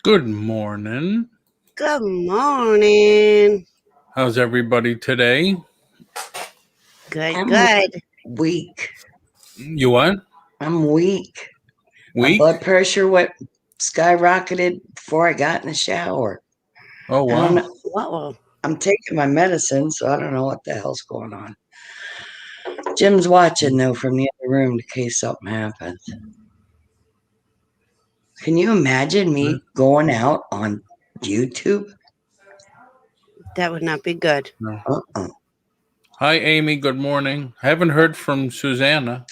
Good morning. Good morning. How's everybody today? Good. Weak. You what? I'm weak. My Weak? blood pressure skyrocketed before I got in the shower. Oh, I don't wow. know. Whoa. I'm taking my medicine, so I don't know what the hell's going on. Jim's watching though from the other room in case something happens. Can you imagine me going out on YouTube? That would not be good. No. Uh-uh. Hi, Amy. Good morning. I haven't heard from Susanna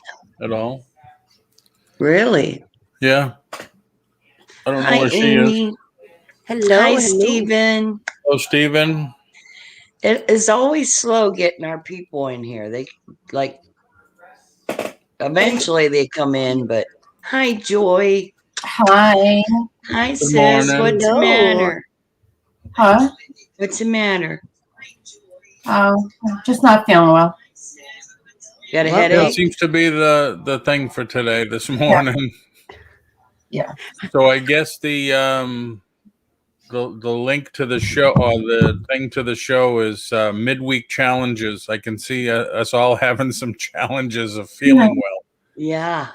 at all. Really? Yeah. I don't know Hi, where she Amy. is. Hello. Hi, Stephen. Oh, Steven. It is always slow getting our people in here. They eventually they come in, but hi, Joy. Hi. Hi, Good sis. morning. What's the Hello. matter? Huh? What's the matter? Just not feeling well. Got a Well, That headache? seems to be the thing for today, this morning. Yeah. So I guess the link to the show, or the thing to the show, is midweek challenges. I can see us all having some challenges of feeling well. Yeah.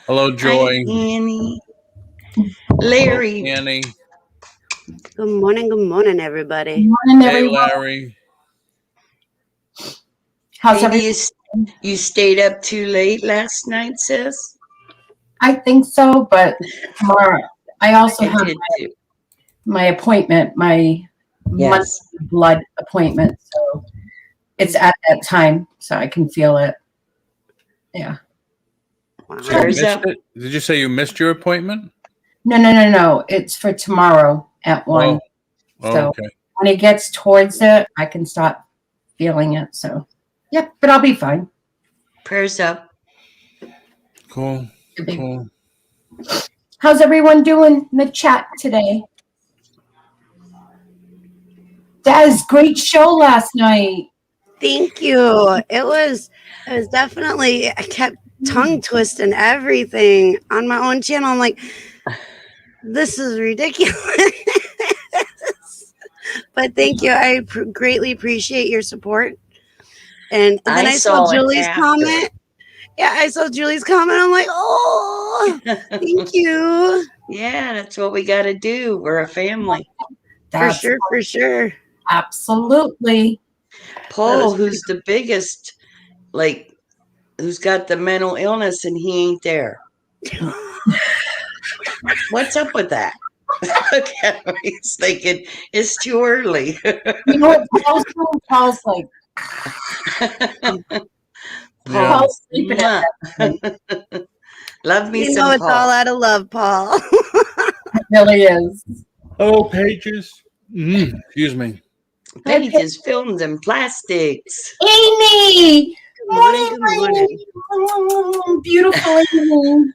Hello, Joy. Hi, Annie. Hello, Larry. Annie. Good morning, everybody. Morning, Hey, everyone. Larry. How's Maybe everyone? you stayed up too late last night, sis? I think so, but tomorrow I also I have did too. my appointment, my Yes. monthly blood appointment. So it's at that time, so I can feel it. Yeah. Wow. So you Prayers missed up. it? Did you say you missed your appointment? No. It's for tomorrow at 1. Oh, So okay. when it gets towards it, I can start feeling it. So, yep, but I'll be fine. Prayers up. Cool. Cool. How's everyone doing in the chat today? Dez, great show last night. Thank you. It was definitely, I kept tongue twisting everything on my own channel. I'm like, this is ridiculous. But thank you. I greatly appreciate your support. And then I saw it Julie's after. comment. Yeah, I saw Julie's comment. I'm like, oh, thank you. Yeah, that's what we got to do. We're a family. That's For sure. Absolutely. Paul, who's the biggest, who's got the mental illness and he ain't there. What's up with that? He's thinking it's too early. You know what Paul's doing? Paul's like, Paul's sleeping at that. Love me You some know it's Paul. all out of love, Paul. It really is. Oh, Pages. Excuse me. Pages, films, and plastics. Amy! Good morning. Beautiful Amy.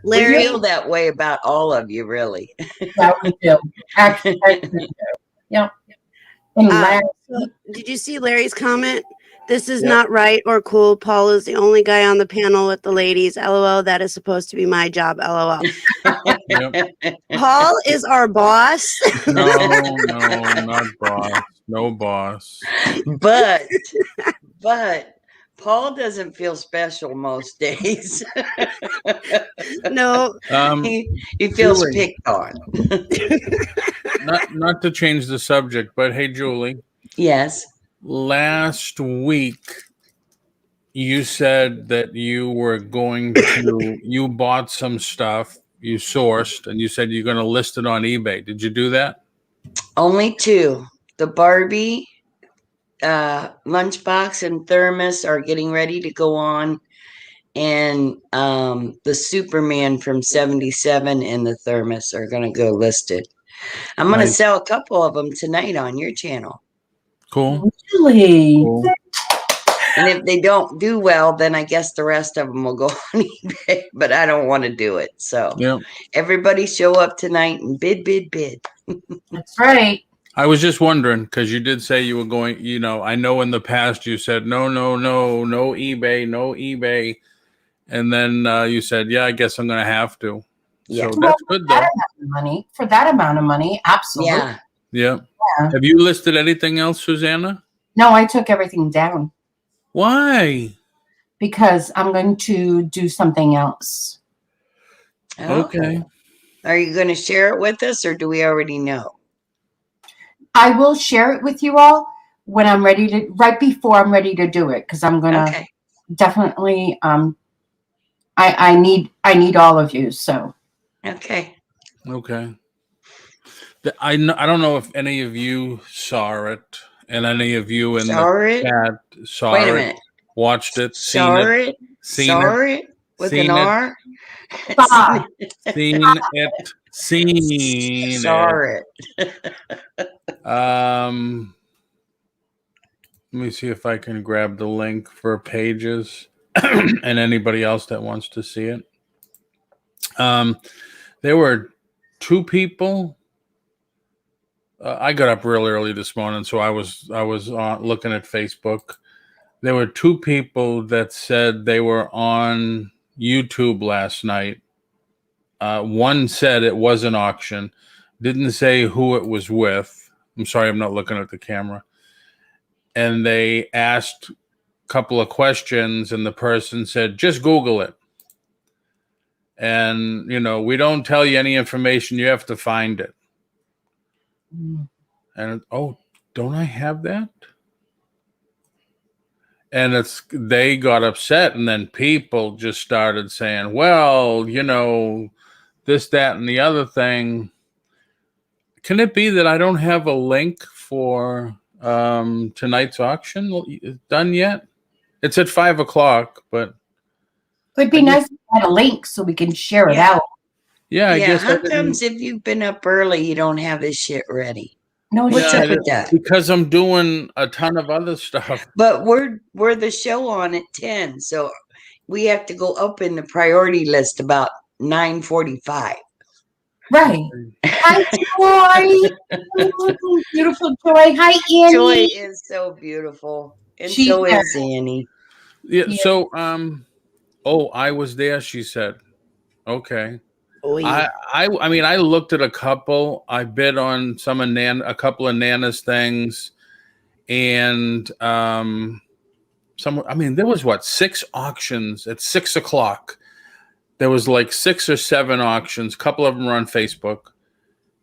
Larry, We feel that way about all of you, really. Yeah, we do. Actually, we do. Yeah. And Larry, so did you see Larry's comment? This is Yep. not right or cool. Paul is the only guy on the panel with the ladies. LOL. That is supposed to be my job. LOL. Yep. Paul is our boss. No, not boss. No boss. But Paul doesn't feel special most days. No. He feels Julie. picked on. Not to change the subject, but hey, Julie. Yes. Last week, you said that you were going to, you bought some stuff, you sourced, and you said you're going to list it on eBay. Did you do that? Only 2. The Barbie lunchbox and thermos are getting ready to go on. And the Superman from 77 and the thermos are going to go listed. I'm going to Nice. sell a couple of them tonight on your channel. Cool. really? Cool. And if they don't do well, then I guess the rest of them will go on eBay. But I don't want to do it. So Yeah. everybody show up tonight and bid. That's right. I was just wondering, because you did say you were going, I know in the past you said, no eBay, no eBay. And then you said, yeah, I guess I'm going to have to. Yeah. So that's good, though. For that amount of money, absolutely. Yeah. Yeah. Yeah. Have you listed anything else, Susanna? No, I took everything down Why? because I'm going to do something else. Okay. Are you going to share it with us, or do we already know? I will share it with you all when I'm ready to, right before I'm ready to do it, because I'm gonna Okay. definitely. I need all of you. So Okay. Okay. I don't know if any of you saw it, and any of you in Saw the it? chat saw Wait a it, minute. watched it, Saw seen it, it? seen Saw it, it? With seen an it. R? Saw. Seen Saw it. it. Let me see if I can grab the link for Pages and anybody else that wants to see it. There were two people. I got up real early this morning, so I was looking at Facebook. There were two people that said they were on YouTube last night. One said it was an auction, didn't say who it was with. I'm sorry, I'm not looking at the camera. And they asked a couple of questions, and the person said, just Google it. And, we don't tell you any information. You have to find it. And, don't I have that? And they got upset, and then people just started saying, well, this, that, and the other thing. Can it be that I don't have a link for tonight's auction done yet? It's at 5:00, but it'd be nice if we had a link so we can share it out. yeah, I guess. How comes if you've been up early, you don't have this shit ready? No, What's up with that? Because I'm doing a ton of other stuff. But we're the show on at 10, so we have to go up in the priority list about 9:45. right. Hi, Joy. Beautiful Joy. Hi, Annie. Joy is so beautiful, and so is Annie. Yeah. So, I was there. She said, "Okay." I mean, I looked at a couple. I bid on a couple of Nana's things, and there was 6 auctions at 6:00. There was like 6 or 7 auctions. A couple of them were on Facebook,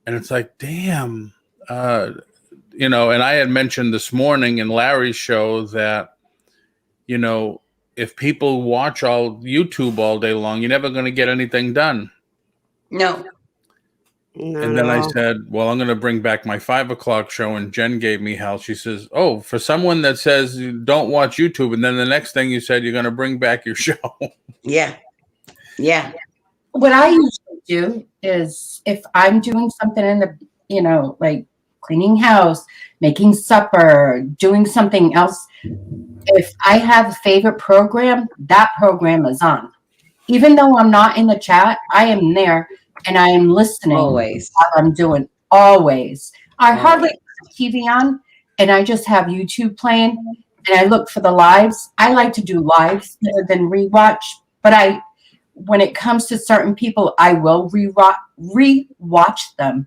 and it's like, damn, and I had mentioned this morning in Larry's show that, if people watch all YouTube all day long, you're never going to get anything done. No. And then I said, well, I'm going to bring back my 5:00 show. And Jen gave me hell. She says, for someone that says you don't watch YouTube, and then the next thing you said, you're going to bring back your show. Yeah. Yeah. What I usually do is if I'm doing something in the, like cleaning house, making supper, doing something else, if I have a favorite program, that program is on. Even though I'm not in the chat, I am there and I am listening. Always. While I'm doing. Always. I hardly have TV on, and I just have YouTube playing, and I look for the lives. I like to do lives rather than rewatch, but when it comes to certain people, I will rewatch them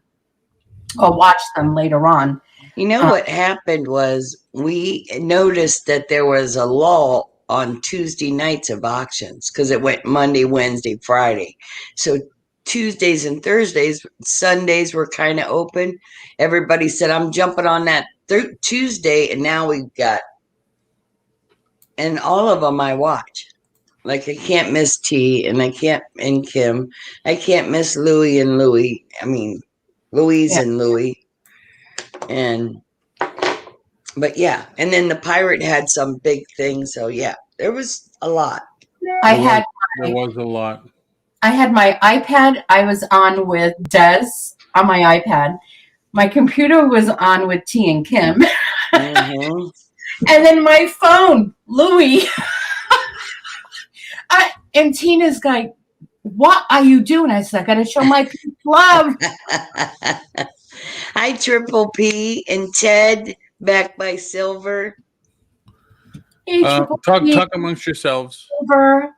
or watch them later on. What happened was we noticed that there was a lull on Tuesday nights of auctions because it went Monday, Wednesday, Friday. So Tuesdays and Thursdays, Sundays were kind of open. Everybody said, I'm jumping on that Tuesday, and now we've got, and all of them I watch. Like I can't miss T, and Kim. I can't miss Louie and Louie. I mean, Louise and Louie. But yeah, and then the pirate had some big thing. So yeah, there was a lot. There was a lot. I had my iPad. I was on with Des on my iPad. My computer was on with T and Kim. Mm-hmm. And then my phone, Louie. And Tina's like, what are you doing? I said, I got to show my love. Hi, Triple P and Ted, back by Silver. Hey, talk amongst yourselves. Silver.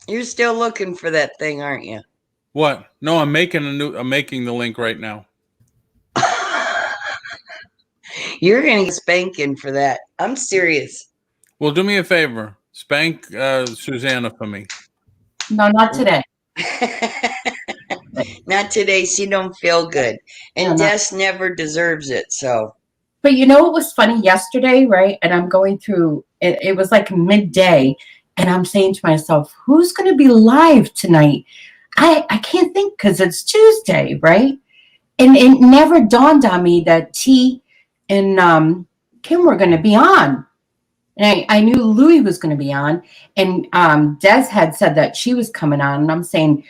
You're still looking for that thing, aren't you? What? No, I'm making the link right now. You're gonna get spanking for that. I'm serious. Well, do me a favor. Spank Susanna for me. No, not today. Not today. She don't feel good, and No, Des never deserves it. So, but you know what was funny yesterday, right? And I'm going through it. It was like midday, and I'm saying to myself, "Who's going to be live tonight?" I can't think because it's Tuesday, right? And it never dawned on me that T and Kim were going to be on. And I knew Louie was going to be on, and Des had said that she was coming on, and I'm saying,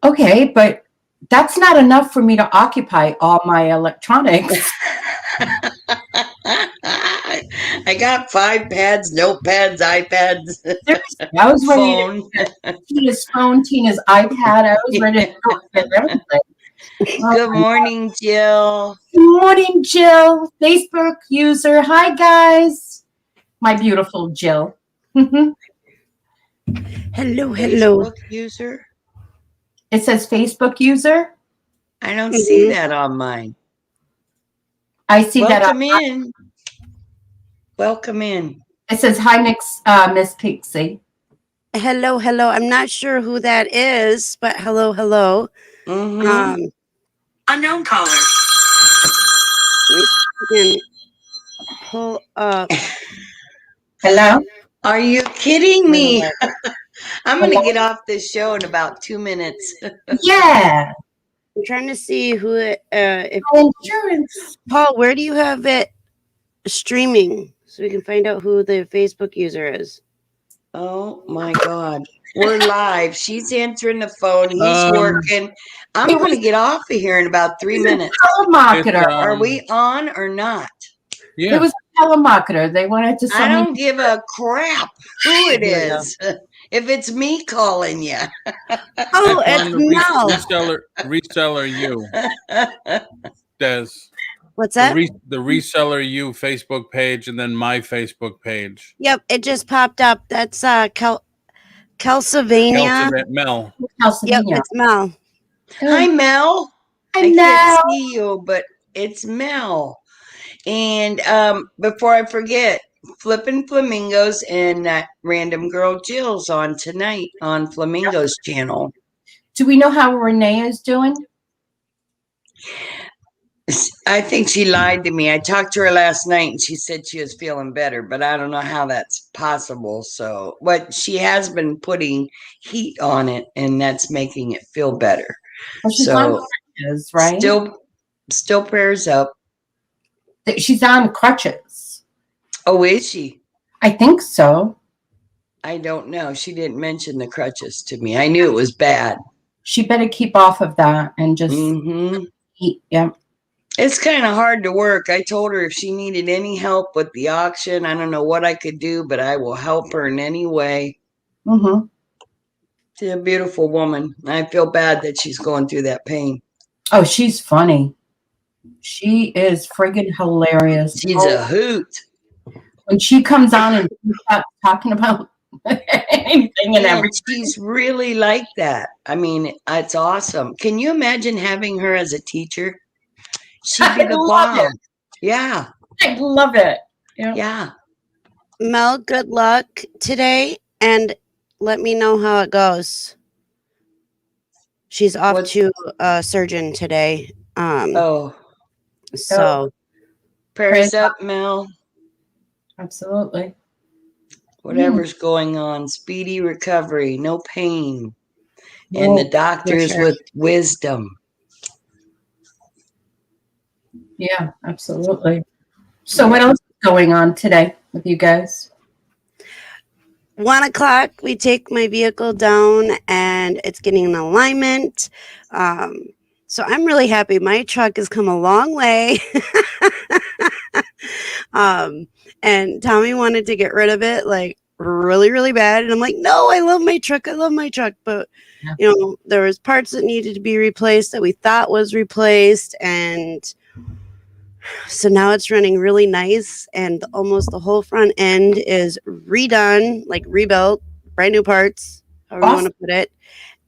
okay, but that's not enough for me to occupy all my electronics. I got 5 pads, notepads, iPads, Seriously, I was ready phone. to Tina's phone, Tina's iPad. I was ready to go get everything. Good morning, Jill. Good morning, Jill, Facebook user. Hi, guys. My beautiful Jill. Hello. Facebook user. It says Facebook user. I don't see that on mine. I see Welcome in. Welcome in. It says hi, Miss Pixie. Hello. I'm not sure who that is, but hello. Mm-hmm. Unknown caller. Can pull up. Hello. Are you kidding me? I'm going to get off this show in about 2 minutes. Yeah. I'm trying to see who it. If Insurance. Paul, where do you have it streaming so we can find out who the Facebook user is? Oh my God. We're live. She's answering the phone. He's working. I'm going to get off of here in about 3 minutes. Telemarketer. Are we on or not? Yeah. It was a telemarketer. They wanted to sell I don't me. give a crap who it is. If it's me calling you. Oh, it's Mel. Reseller you, Des. What's that? The Reseller you Facebook page and then my Facebook page. Yep, it just popped up. That's Kelsylvania. Mel. Yep, it's Mel. Hi, Mel. Hi, I Mel. can't see you, but it's Mel. And before I forget, Flippin' Flamingos and that random girl Jill's on tonight on Flamingo's channel. Do we know how Renee is doing? I think she lied to me. I talked to her last night and she said she was feeling better, but I don't know how that's possible. So, but she has been putting heat on it and that's making it feel better. Well, she's So, on crutches, right? Still prayers up. She's on crutches. Oh, is she? I think so. I don't know. She didn't mention the crutches to me. I knew it was bad. She better keep off of that and just eat. Yeah. It's kind of hard to work. I told her if she needed any help with the auction, I don't know what I could do, but I will help her in any way. Mm-hmm. She's a beautiful woman. I feel bad that she's going through that pain. Oh, she's funny. She is friggin' hilarious. She's a hoot. When she comes on and starts talking about anything and everything. She's really like that. I mean, it's awesome. Can you imagine having her as a teacher? She'd be the bomb. Yeah. I love it. Yeah. Mel, good luck today, and let me know how it goes. She's off to a surgeon today. So prayers up, Mel. Absolutely. Whatever's going on, speedy recovery, no pain, and the doctors with wisdom. Yeah, absolutely. So what else is going on today with you guys? 1 o'clock, we take my vehicle down and it's getting an alignment. So I'm really happy. My truck has come a long way. And Tommy wanted to get rid of it like really, really bad. And I'm like, no, I love my truck. But, there was parts that needed to be replaced that we thought was replaced. And so now it's running really nice. And almost the whole front end is redone, like rebuilt, brand new parts. however you want to put it.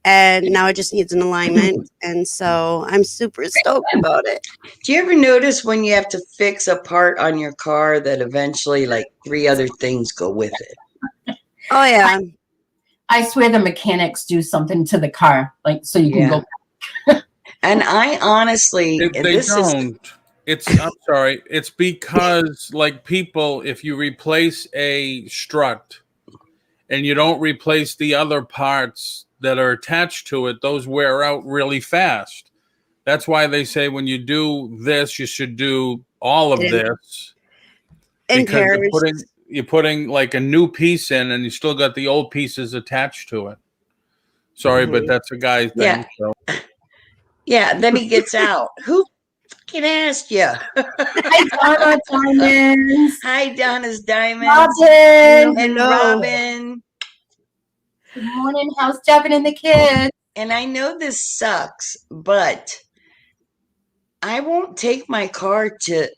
And now it just needs an alignment. And so I'm super stoked about it. Do you ever notice when you have to fix a part on your car that eventually like 3 other things go with it? Oh, yeah. I swear the mechanics do something to the car, like so you can go back. And I honestly, They don't. I'm sorry. It's because, like, people, if you replace a strut and you don't replace the other parts that are attached to it, those wear out really fast. That's why they say when you do this, you should do all of this. In Because pairs. you're putting like a new piece in and you still got the old pieces attached to it. Sorry, but that's a guy thing. Yeah. So. Yeah, then he gets out. Who fucking asked you? Hi, Donna Diamonds. Hi, Donna's Diamonds. Robin. And Hello. Robin. Good morning. How's Devin and the kids? And I know this sucks, but I won't take my car to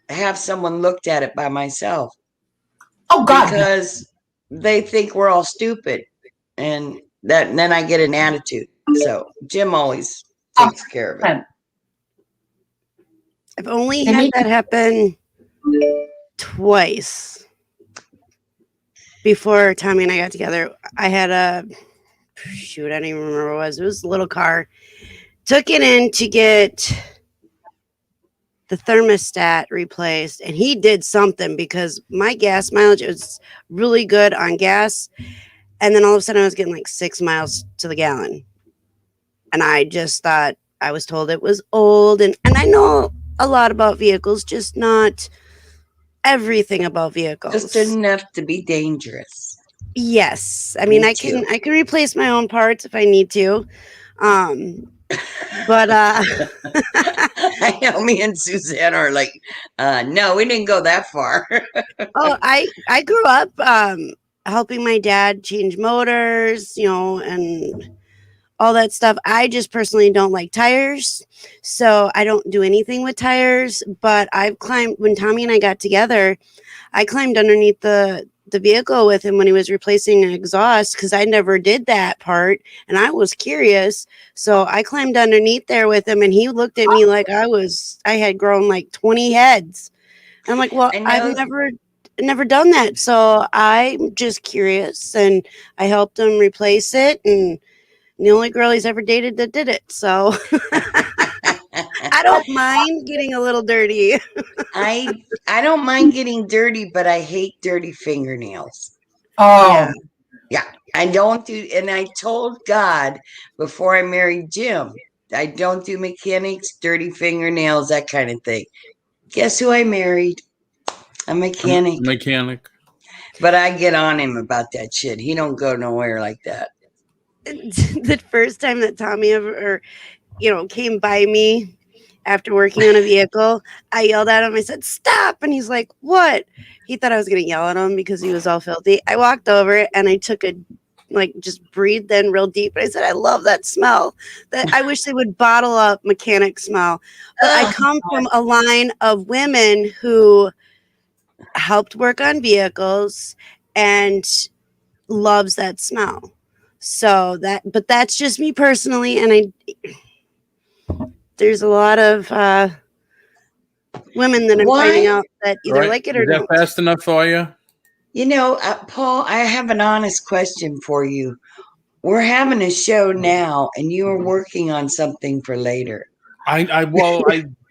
have someone looked at it by myself. Oh, God. Because they think we're all stupid. And then I get an attitude. So Jim always takes care of it. I've only had that happen twice before Tommy and I got together. I had I don't even remember what it was. It was a little car. Took it in to get the thermostat replaced, and he did something because my gas mileage was really good on gas. And then all of a sudden I was getting like 6 miles to the gallon. And I just thought, I was told it was old. And I know a lot about vehicles, just not everything about vehicles. Just enough to be dangerous. Yes. I mean, I can replace my own parts if I need to. But I know me and Suzanne are like, no, we didn't go that far. I grew up helping my dad change motors, and all that stuff. I just personally don't like tires, so I don't do anything with tires. But I've climbed, when Tommy and I got together, I climbed underneath the vehicle with him when he was replacing an exhaust, because I never did that part and I was curious. So I climbed underneath there with him, and he looked at me like I had grown like 20 heads. And I'm like, well, I've never done that. So I'm just curious, and I helped him replace it, and the only girl he's ever dated that did it. So I don't mind getting a little dirty. I don't mind getting dirty, but I hate dirty fingernails. Oh. Yeah. I don't do, and I told God before I married Jim, I don't do mechanics, dirty fingernails, that kind of thing. Guess who I married? A mechanic. But I get on him about that shit. He don't go nowhere like that. The first time that Tommy ever, came by me after working on a vehicle, I yelled at him. I said, "Stop!" And he's like, "What?" He thought I was going to yell at him because he was all filthy. I walked over and I took just breathed in real deep. And I said, "I love that smell. That I wish they would bottle up mechanic smell." But I come from a line of women who helped work on vehicles and loves that smell. So but that's just me personally. And there's a lot of women that I'm finding out that either like it or don't. Is that fast enough for you? Paul, I have an honest question for you. We're having a show now, and you are working on something for later.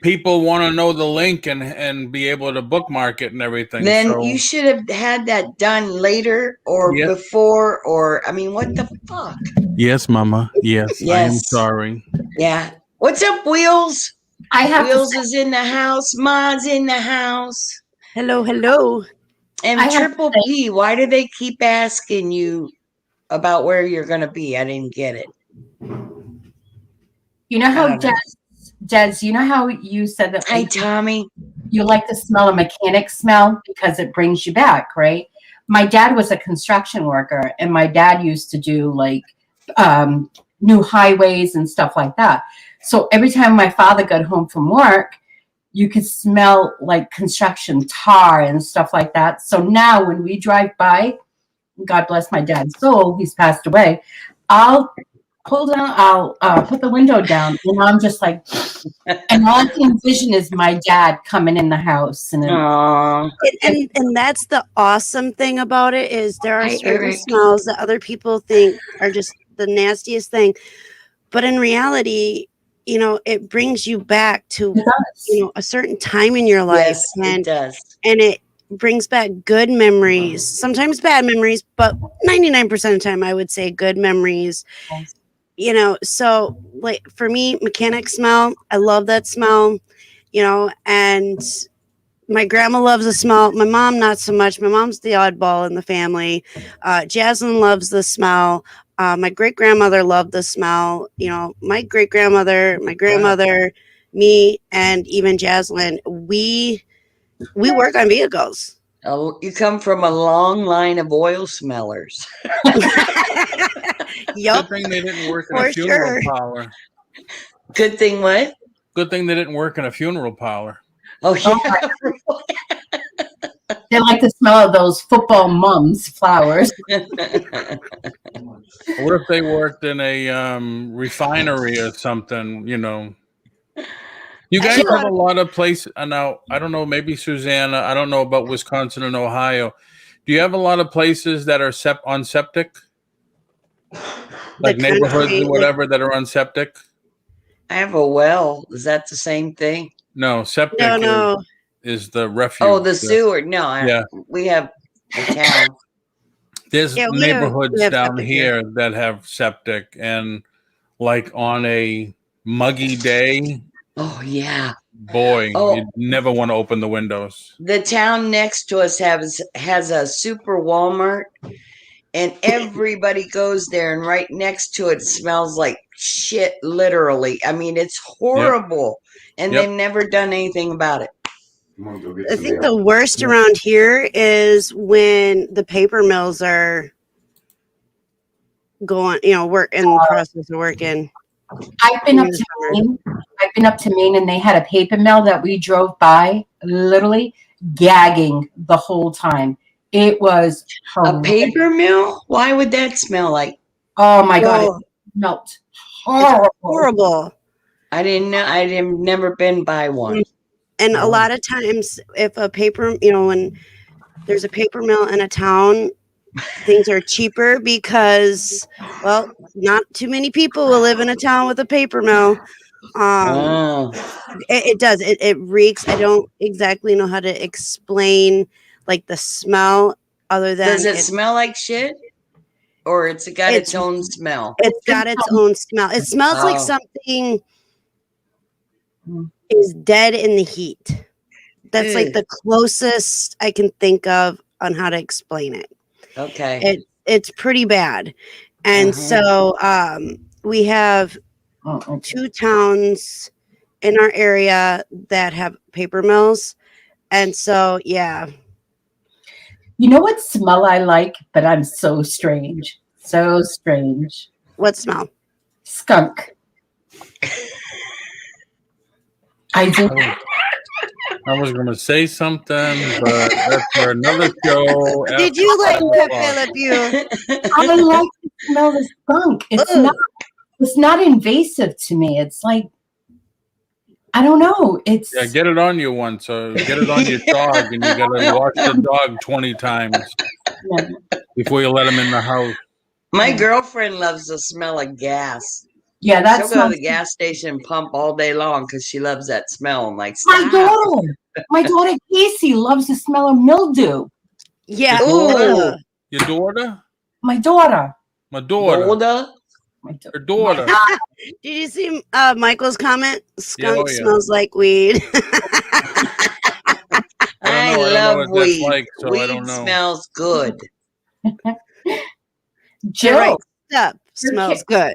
People want to know the link and be able to bookmark it and everything. Then you should have had that done later or before, or what the fuck? Yes, Mama. Yes. I am sorry. Yeah. What's up, Wheels? Wheels is in the house. Ma's in the house. Hello. And Triple P, why do they keep asking you about where you're going to be? I didn't get it. You know how Dez, you know how you said that? Hi, Tommy. You like the smell of mechanic smell because it brings you back, right? My dad was a construction worker, and my dad used to do new highways and stuff like that. So every time my father got home from work, you could smell like construction tar and stuff like that. So now when we drive by, God bless my dad's soul, he's passed away, I'll put the window down, and I'm just like, and all I can envision is my dad coming in the house. And then, Aww. And that's the awesome thing about it is there are Hi, certain Eric. smells that other people think are just the nastiest thing. But in reality, you know, it brings you back to, you know, a certain time in your life. Yes, it does. And it brings back good memories, sometimes bad memories, but 99% of the time, I would say good memories. You know, so like for me, mechanic smell, I love that smell, you know, and my grandma loves the smell. My mom, not so much. My mom's the oddball in the family. Jasmine loves the smell. My great grandmother loved the smell. You know, my great grandmother, my grandmother, me, and even Jasmine, we work on vehicles. Oh, you come from a long line of oil smellers. Yup. Good thing they didn't work in For a funeral sure. parlor. Good thing what? Good thing they didn't work in a funeral parlor. Oh, yeah. they like the smell of those football mums flowers. What if they worked in a refinery or something, you know? You guys have a lot of places. Now, I don't know, maybe Susanna, I don't know about Wisconsin and Ohio. Do you have a lot of places that are on septic? Like neighborhoods or whatever that are on septic? I have a well. Is that the same thing? No, septic No. is the refuge. Oh, the sewer. No, yeah. We have the town. There's neighborhoods we have down here that have septic, and like on a muggy day. Oh, yeah. Boy, you never want to open the windows. The town next to us has a super Walmart, and everybody goes there, and right next to it smells like shit, literally. I mean, it's horrible. And they've never done anything about it. I think the worst around here is when the paper mills are going, you know, work in the process of working. I've been up to Maine, and they had a paper mill that we drove by, literally gagging the whole time. It was a paper mill. Why would that smell like? Oh my God, it smelled horrible. Horrible. I didn't know. I've never been by one. And a lot of times, if a paper, you know, when there's a paper mill in a town, things are cheaper because, well, not too many people will live in a town with a paper mill. It does. It reeks. I don't exactly know how to explain like the smell other than. Does it smell like shit? Or it's got its own smell? It's got its own smell. It smells like something is dead in the heat. That's like the closest I can think of on how to explain it. Okay. It's pretty bad. And so we have 2 towns in our area that have paper mills. And so, yeah. You know what smell I like, but I'm so strange. So strange. What smell? Skunk. I was going to say something, but that's for another show. Did you like Pepe Le Pew? I like to smell the skunk. It's not invasive to me. It's like, I don't know. It's get it on you once. Get it on your dog, and you got to wash the dog 20 times before you let him in the house. My girlfriend loves the smell of gas. Yeah, that's she'll go to the gas station and pump all day long because she loves that smell. I'm like, my daughter Casey loves the smell of mildew. Yeah. Your daughter? My daughter. My daughter. Her daughter. Did you see Michael's comment? Skunk smells like weed. I love weed. Like, so weed I don't know. Smells good. Jill smells good.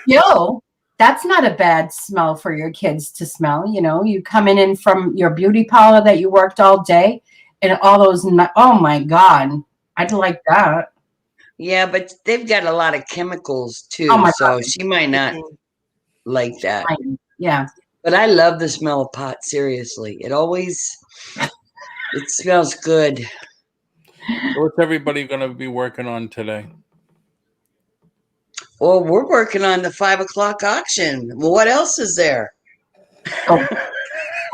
Jill, that's not a bad smell for your kids to smell. You know, you coming in from your beauty parlor that you worked all day, and all those. Oh my God, I'd like that. Yeah, but they've got a lot of chemicals too, so she might not like that. Yeah, but I love the smell of pot. Seriously, it smells good. So what's everybody going to be working on today? Well, we're working on the 5 o'clock auction. Well, what else is there? Oh,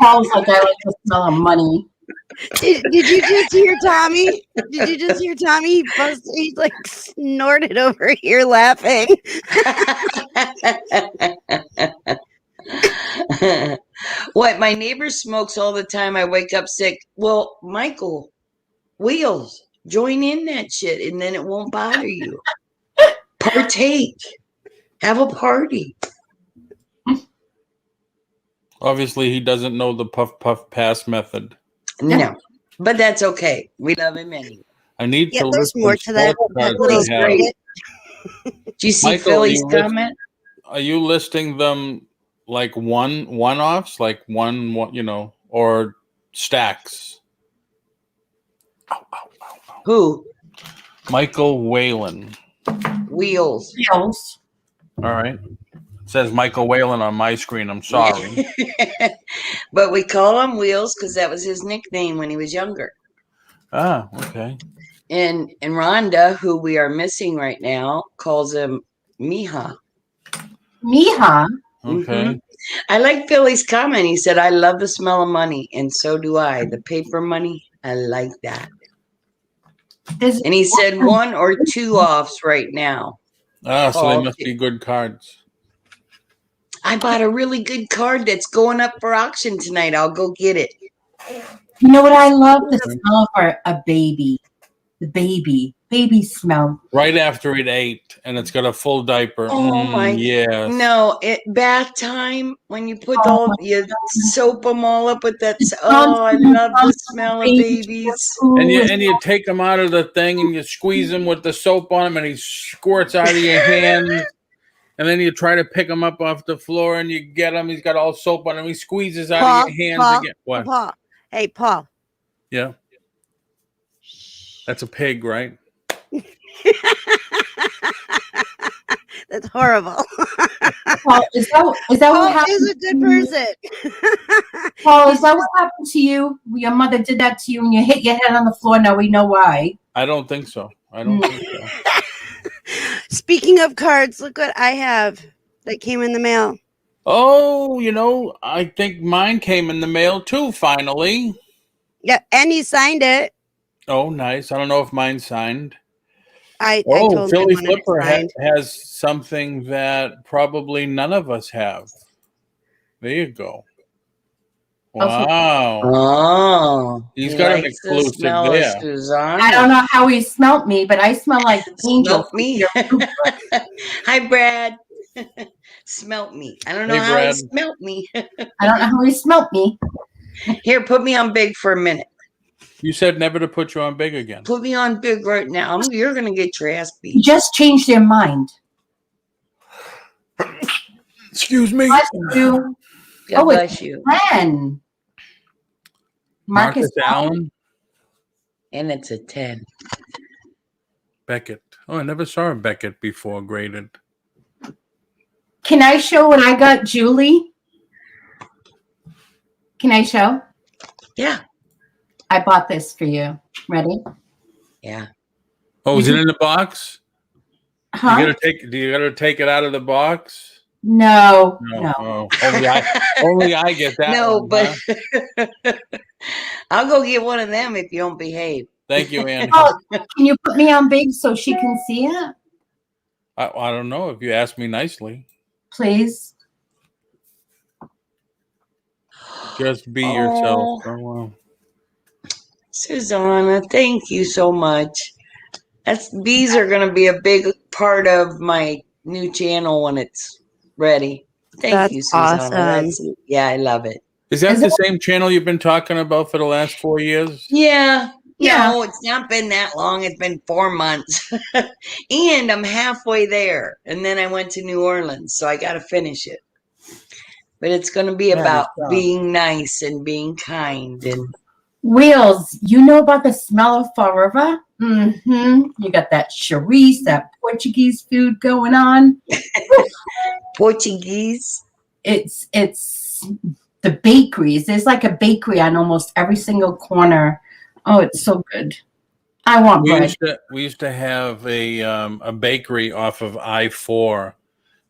Paul's like, I like the smell of money. Did you just hear Tommy? Did you just hear Tommy? He like snorted over here laughing. What? My neighbor smokes all the time. I wake up sick. Well, Michael, Wheels, join in that shit and then it won't bother you. Partake. Have a party. Obviously, he doesn't know the puff puff pass method. No, but that's okay. We love him anyway. I need to there's list more some to that. sports cards Philly's I have. great. Do you see Michael, Philly's comment? Are you listing them like one-offs, like one, or stacks? Ow, ow, ow, ow. Who? Michael Whalen. Wheels. Wheels. All right. It says Michael Whalen on my screen. I'm sorry. But we call him Wheels because that was his nickname when he was younger. Ah, okay. And Rhonda, who we are missing right now, calls him Mija. Mija. Okay. I like Philly's comment. He said, I love the smell of money, and so do I. The paper money, I like that. And he said 1 or 2 offs right now. Ah, so they must be good cards. I bought a really good card that's going up for auction tonight. I'll go get it. You know what I love? The smell of a baby. The baby smell. Right after it ate, and it's got a full diaper. Oh my! Yeah. No, bath time when you put you soap them all up with that. I love the smell of babies. And you take them out of the thing and you squeeze them with the soap on them, and he squirts out of your hands. And then you try to pick him up off the floor, and you get him. He's got all soap on him. He squeezes out of your hands again. What? Paul. Hey, Paul. Yeah. That's a pig, right? That's horrible. Paul, is that what happened? He's a good person. Paul, is that what happened to you? Your mother did that to you and you hit your head on the floor. Now we know why. I don't think so. Think so. Speaking of cards, look what I have that came in the mail. Oh, I think mine came in the mail too, finally. Yeah, and he signed it. Oh, nice. I don't know if mine's signed. I told Philly him Flipper has something that probably none of us have. There you go. Wow. Oh. He's got an exclusive there. Susana. I don't know how he smelt me, but I smell like angel. Smelt me. Hi, Brad. Smelt me. I don't know how he smelt me. I don't know how he smelt me. Here, put me on big for a minute. You said never to put you on big again. Put me on big right now. You're going to get your ass beat. You just changed their mind. Excuse me. God bless you. Ren. Marcus Allen. And it's a 10. Beckett. Oh, I never saw a Beckett before graded. Can I show what I got, Julie? Can I show? Yeah. I bought this for you. Ready? Yeah. Oh, is it in the box? Huh? Do you gotta take it out of the box? No. Oh, only I get that. No, one, but huh? I'll go get one of them if you don't behave. Thank you, Ann. Oh, can you put me on big so she can see it? I don't know if you ask me nicely. Please. Just be yourself. Oh, wow. Susana, thank you so much. These are going to be a big part of my new channel when it's ready. Thank you, Susana. Awesome. Yeah, I love it. Is that the same channel you've been talking about for the last 4 years? Yeah. Yeah. No, it's not been that long. It's been 4 months. And I'm halfway there. And then I went to New Orleans, so I got to finish it. But it's going to be about being nice and being kind. And Wheels, you know about the smell of forever? Mm-hmm. You got that Charisse, that Portuguese food going on. Portuguese? It's the bakeries. There's like a bakery on almost every single corner. Oh, it's so good. I want We bread. used to have a bakery off of I-4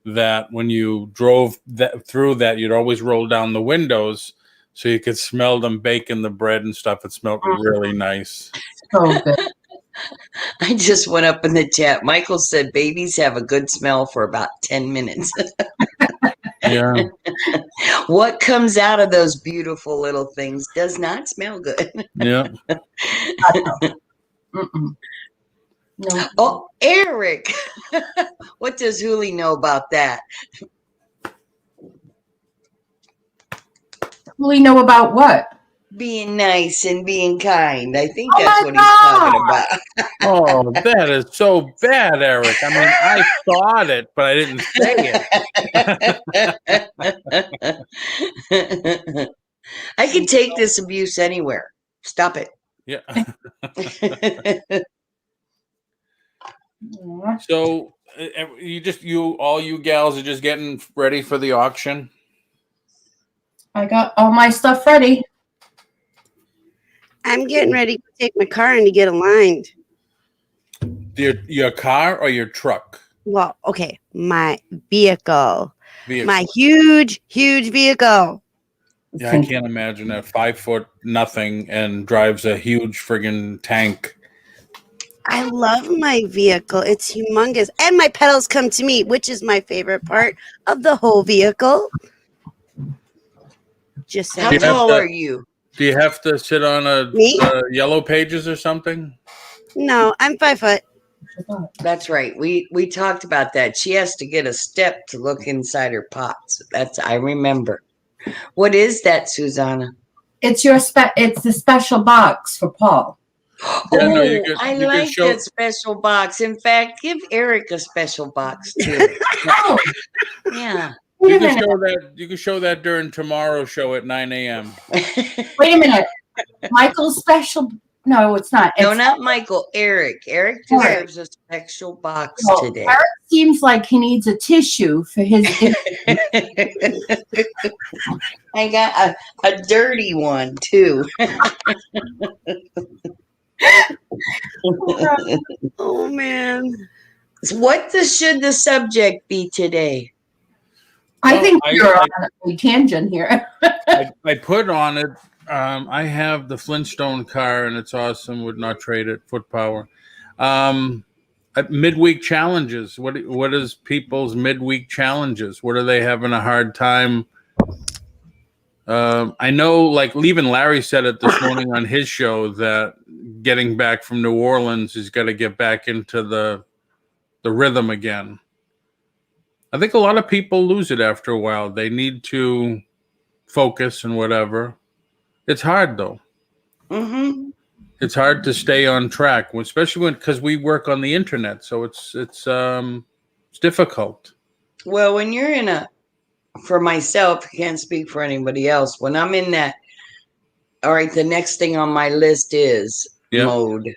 that when you drove through that, you'd always roll down the windows so you could smell them baking the bread and stuff. It smelled really nice. So good. I just went up in the chat. Michael said babies have a good smell for about 10 minutes. Yeah. What comes out of those beautiful little things does not smell good. Yeah. Mm-mm. No. Oh, Eric. What does Huli know about that? We know about what? Being nice and being kind. I think Oh that's my what he's talking about. Oh, that is so bad, Eric. I mean, I thought it, but I didn't say it. I can take this abuse anywhere. Stop it. Yeah. Yeah. So all you gals are just getting ready for the auction. I got all my stuff ready. I'm getting ready to take my car in to get aligned. Your car or your truck? Well, okay, my vehicle. Vehicle. My huge vehicle. Yeah, I can't imagine that 5 foot nothing and drives a huge friggin' tank. I love my vehicle. It's humongous. And my pedals come to me, which is my favorite part of the whole vehicle. Just How saying. tall are you? Do you have to sit on Me? Yellow Pages or something? No, I'm 5 foot. That's right. We talked about that. She has to get a step to look inside her pots. I remember. What is that, Susanna? It's it's the special box for Paul. Yeah, no, I you like could show, that special box. In fact, give Eric a special box too. Oh, Yeah. wait a minute. You can show that during tomorrow's show at 9 a.m. Wait a minute. Michael's special. No, it's not. No, It's, not Michael. Eric. Eric deserves a special box well, today. Eric seems like he needs a tissue for his. I got a dirty one too. Oh, man. What should the subject be today? I Well, think you're on a tangent here. I put on it. I have the Flintstone car, and it's awesome. Would not trade it. Foot power. Midweek challenges. What is people's midweek challenges? What are they having a hard time? I know, like even Larry said it this morning on his show that getting back from New Orleans, he's got to get back into the rhythm again. I think a lot of people lose it after a while. They need to focus and whatever. It's hard though. Mm-hmm. It's hard to stay on track, especially because we work on the internet, so it's difficult. Well, when you're for myself, I can't speak for anybody else. When I'm in that, all right, the next thing on my list is mode.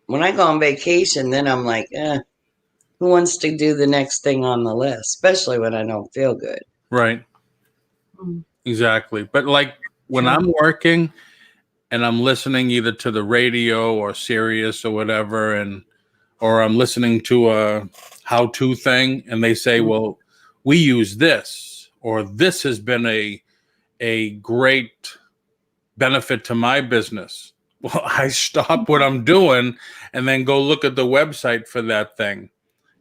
When I go on vacation, then I'm like, who wants to do the next thing on the list? Especially when I don't feel good. Right. Exactly. But like when I'm working and I'm listening either to the radio or Sirius or whatever, or I'm listening to a how-to thing and they say, well, we use this, or this has been a great benefit to my business. Well, I stop what I'm doing and then go look at the website for that thing.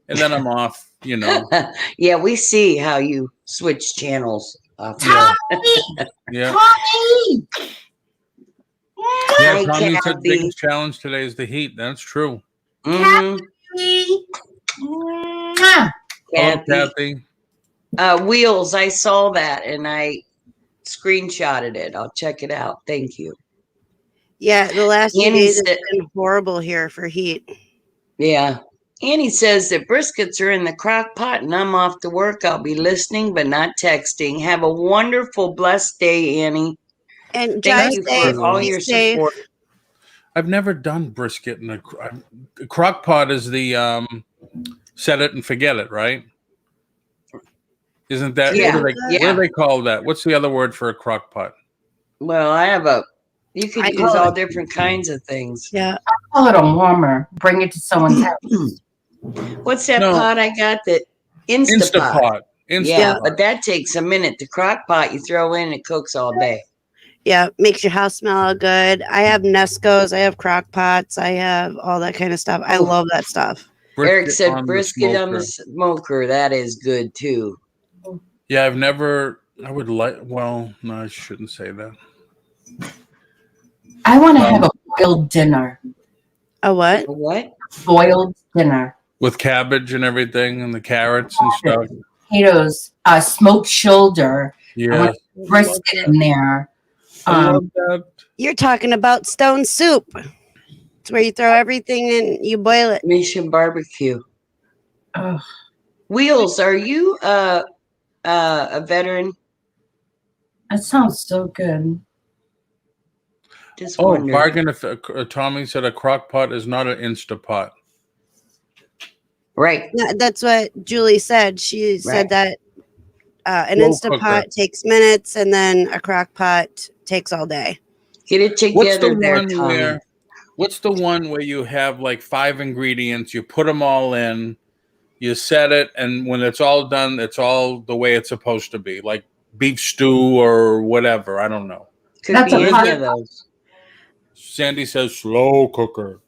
And then I'm off, Yeah, we see how you switch channels. Yeah. Tommy! Yeah, Hi, Tommy said the Kathy. biggest challenge today is the heat. That's true. Mm-hmm. Hello, Kathy. Wheels, I saw that and I screenshotted it. I'll check it out. Thank you. Yeah, the last few Annie days said- have been horrible here for heat. Yeah. Annie says that briskets are in the crock pot and I'm off to work. I'll be listening but not texting. Have a wonderful, blessed day, Annie. And Thank drive you safe, for all be your safe. support. I've never done brisket in a crock pot. Is the set it and forget it, right? Isn't that Yeah, what do they call that? What's the other word for a crock pot? Well, I have a You could I use call all it- different kinds of things. Yeah. Call it a warmer. Bring it to someone's house. What's that No. pot I got? That Instapot. Instapot. Yeah, Instapot. but that takes a minute. The crock pot you throw in, it cooks all day. Yeah, makes your house smell good. I have Nescos, I have crock pots, I have all that kind of stuff. I love that stuff. Eric Brisket said on the brisket on the smoker. smoker. That is good too. Yeah, I've never. I would like. Well, no, I shouldn't say that. I want to have a boiled dinner. A what? What? Boiled dinner. With cabbage and everything, and the carrots and stuff. Potatoes, smoked shoulder, Yeah, brisket in there. I love that. You're talking about stone soup. It's where you throw everything in, you boil it. Mission barbecue. Oh, Wheels, are you a veteran? that sounds so good. Just Oh, wondered. bargain! If Tommy said a crock pot is not an Instapot. Right. Yeah, that's what Julie said. She said that an Slow Instapot cooker. takes minutes and then a crock pot takes all day. Get it What's the together there, one Tommy. where? What's the one where you have like 5 ingredients? You put them all in, you set it, and when it's all done, it's all the way it's supposed to be, like beef stew or whatever. I don't know. Could That's be a any pot. of those. Sandy says slow cooker.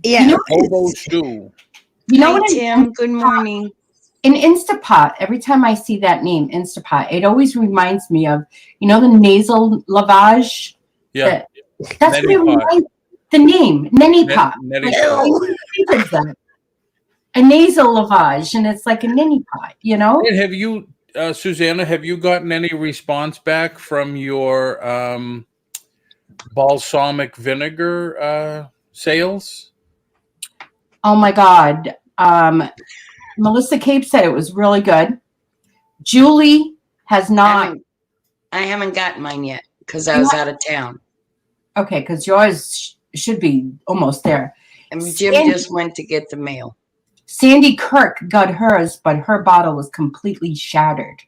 Yeah. You know, Hobo stew. you know Hi, what? Tim. Good morning. In Instapot, every time I see that name, Instapot, it always reminds me of, the nasal lavage. Yeah. That's Neti what it pot. reminds the name, Neni pot. Neti Like, pot. I always think of that. A nasal lavage, and it's like a Neni pot, And have you, Susanna, have you gotten any response back from your balsamic vinegar sales? Oh my God. Melissa Cape said it was really good. Julie has not. I haven't gotten mine yet because I was out of town. Okay, because yours should be almost there. And Jim Sandy- just went to get the mail. Sandy Kirk got hers, but her bottle was completely shattered.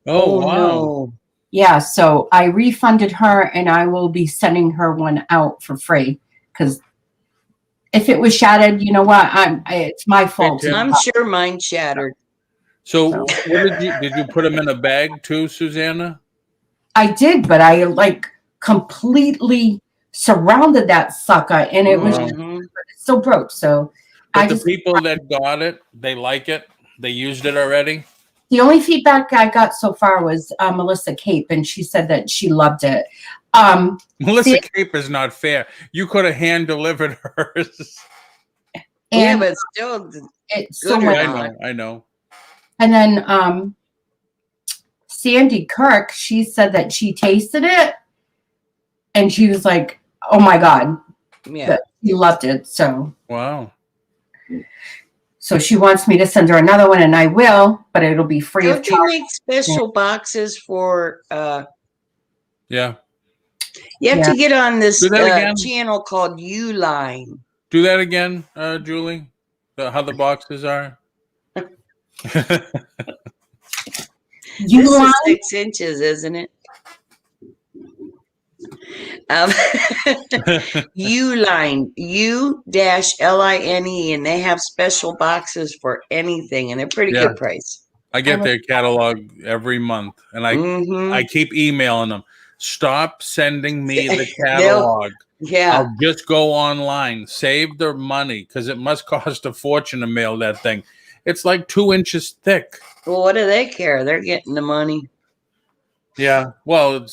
Oh, wow. No. Yeah, so I refunded her, and I will be sending her one out for free. Because if it was shattered, you know what? It's my fault. Tim. I'm sure mine shattered. So what did you put them in a bag too, Susanna? I did, but I completely surrounded that sucker, and it was Mhm. still broke. So But the people that got it, they like it. They used it already. the only feedback I got so far was Melissa Cape, and she said that she loved it. Melissa Cape is not fair. You could have hand delivered hers. Yeah, And but still, it still good or went. not. I know. And then Sandy Kirk, she said that she tasted it, and she was like, "Oh my God, Yeah. that she loved it." So Wow. she wants me to send her another one, and I will, but it'll be free of Don't you charge. make special boxes for Yeah. you have to get on this Do that again. channel called Uline. Do that again, Julie. How the boxes are. You This line? is 6 inches, isn't it? Uline, U-Line, and they have special boxes for anything, and they're pretty Yeah. good price. I get their catalog every month, and I keep emailing them. Stop sending me the catalog. Yeah. I'll just go online. Save their money because it must cost a fortune to mail that thing. It's like 2 inches thick. Well, what do they care? They're getting the money. Yeah. Well,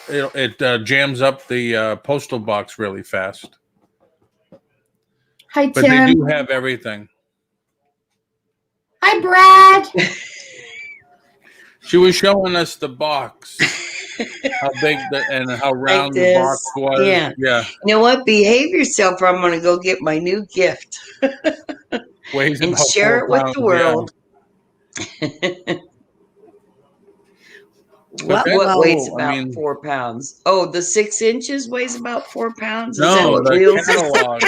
it jams up the postal box really fast. Hi, But they Tim. do have everything. Hi, Brad. She was showing us the box, how big and how round the box was. Yeah. Yeah. You know what? Behave yourself, or I'm going to go get my new gift Weighs and about share 4 it with pounds, the world. But What that's weighs cool. about 4 pounds? Oh, the 6 inches weighs about 4 pounds? Is that No, what the Wheels catalog.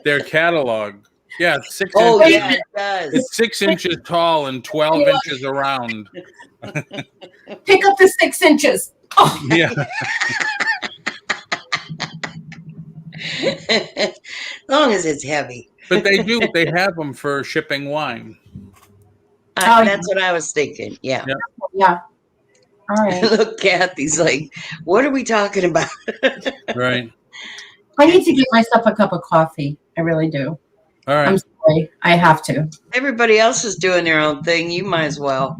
Their catalog. Yeah, it's 6 Oh, inches. yeah, it does. It's 6 inches tall and 12 inches around. Pick up the 6 inches. Yeah. As long as it's heavy. But they do. They have them for shipping wine. That's what I was thinking. Yeah. Yeah. All right. Look, Kathy's like, what are we talking about? Right. I need to get myself a cup of coffee. I really do. All right. I'm sorry. I have to. Everybody else is doing their own thing. You might as well.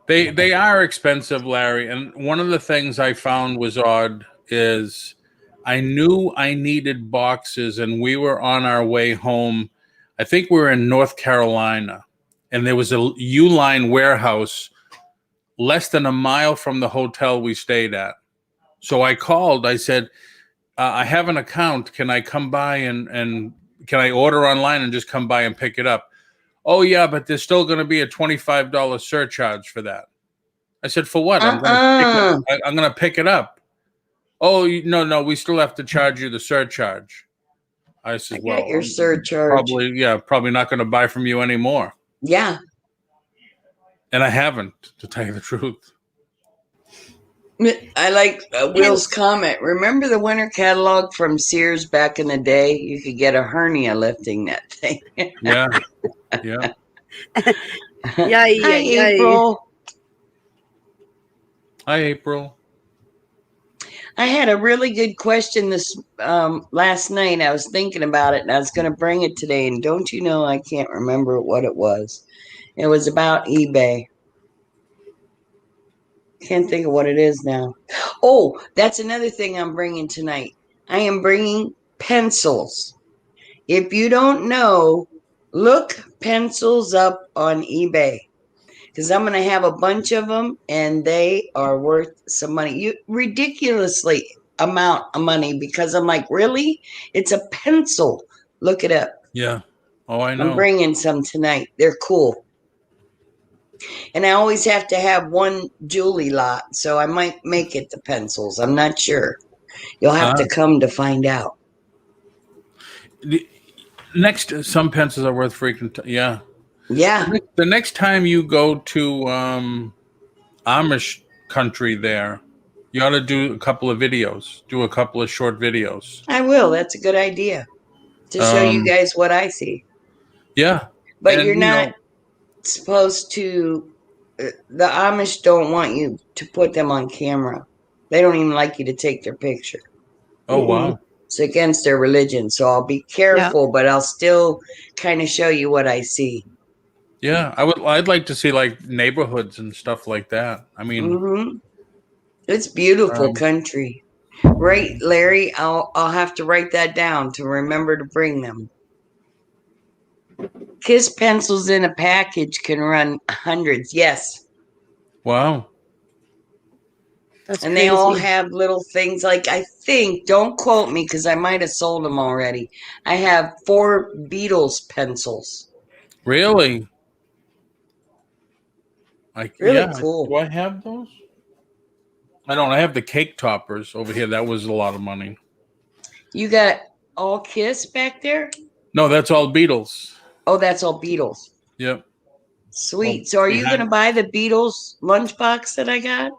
They are expensive, Larry. And one of the things I found was odd is I knew I needed boxes, and we were on our way home. I think we were in North Carolina, and there was a Uline warehouse less than a mile from the hotel we stayed at. So I called. I said, I have an account. Can I come by and can I order online and just come by and pick it up? Oh, yeah, but there's still going to be a $25 surcharge for that. I said, for what? I'm going to pick it up. Oh, no, we still have to charge you the surcharge. I said, well, your surcharge. Probably not going to buy from you anymore. Yeah. And I haven't, to tell you the truth. I like Will's comment. Remember the winter catalog from Sears back in the day? You could get a hernia lifting that thing. Yeah. Yeah. Hi, April. Hi, April. I had a really good question this last night. I was thinking about it, and I was going to bring it today. And don't you know, I can't remember what it was. It was about eBay. Can't think of what it is now. Oh, that's another thing I'm bringing tonight. I am bringing pencils. If you don't know, look pencils up on eBay, because I'm going to have a bunch of them, and they are worth some money. Ridiculously amount of money, because I'm like, really? It's a pencil. Look it up. Yeah. Oh, I know. I'm bringing some tonight. They're cool. And I always have to have one Julie lot, so I might make it the pencils. I'm not sure. You'll have to come to find out. Next, some pencils are worth freaking. Yeah. Yeah. The next time you go to Amish country there, you ought to do a couple of videos. Do a couple of short videos. I will. That's a good idea. To show you guys what I see. Yeah. But you're not supposed to. The Amish don't want you to put them on camera. They don't even like you to take their picture. Oh, wow. It's against their religion. So I'll be careful, but I'll still kind of show you what I see. Yeah, I'd like to see like neighborhoods and stuff like that. I mean, it's beautiful country, right, Larry? I'll have to write that down to remember to bring them. Kiss pencils in a package can run hundreds. Yes. Wow. That's crazy. They all have little things like, I think, don't quote me because I might have sold them already. I have 4 Beatles pencils. Really? Really cool. Do I have those? I don't. I have the cake toppers over here. That was a lot of money. You got all Kiss back there? No, that's all Beatles. Oh, that's all Beatles. Yep. Sweet. Well, so are you going to buy the Beatles lunchbox that I got?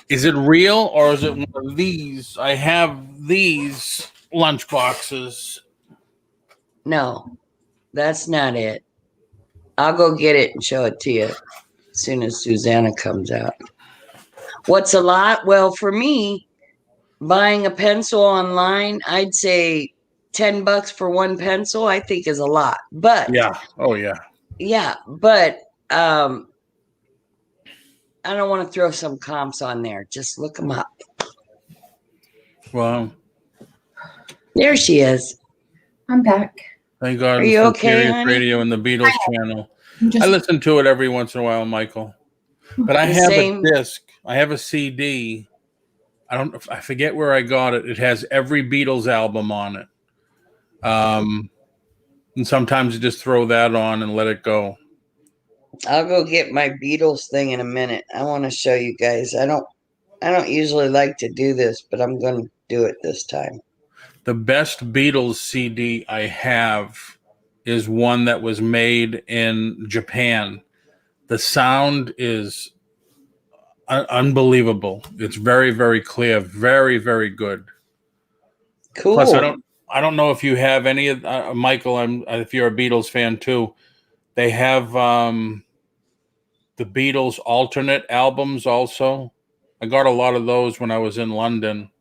Is it real or is it one of these? I have these lunchboxes. No, that's not it. I'll go get it and show it to you as soon as Susanna comes out. What's a lot? Well, for me, buying a pencil online, I'd say $10 for one pencil, I think is a lot. But yeah. Oh, yeah. Yeah, but I don't want to throw some comps on there. Just look them up. Wow. There she is. I'm back. Thank God. Are you okay, honey? Radio and the Beatles channel. I listen to it every once in a while, Michael. But I have a disc. I have a CD. I forget where I got it. It has every Beatles album on it. And sometimes you just throw that on and let it go. I'll go get my Beatles thing in a minute. I want to show you guys. I don't usually like to do this, but I'm going to do it this time. The best Beatles CD I have is one that was made in Japan. The sound is unbelievable. It's very, very clear, very, very good. Cool. Plus, I don't know if you have any of Michael. If you're a Beatles fan too, they have the Beatles alternate albums also. I got a lot of those when I was in London.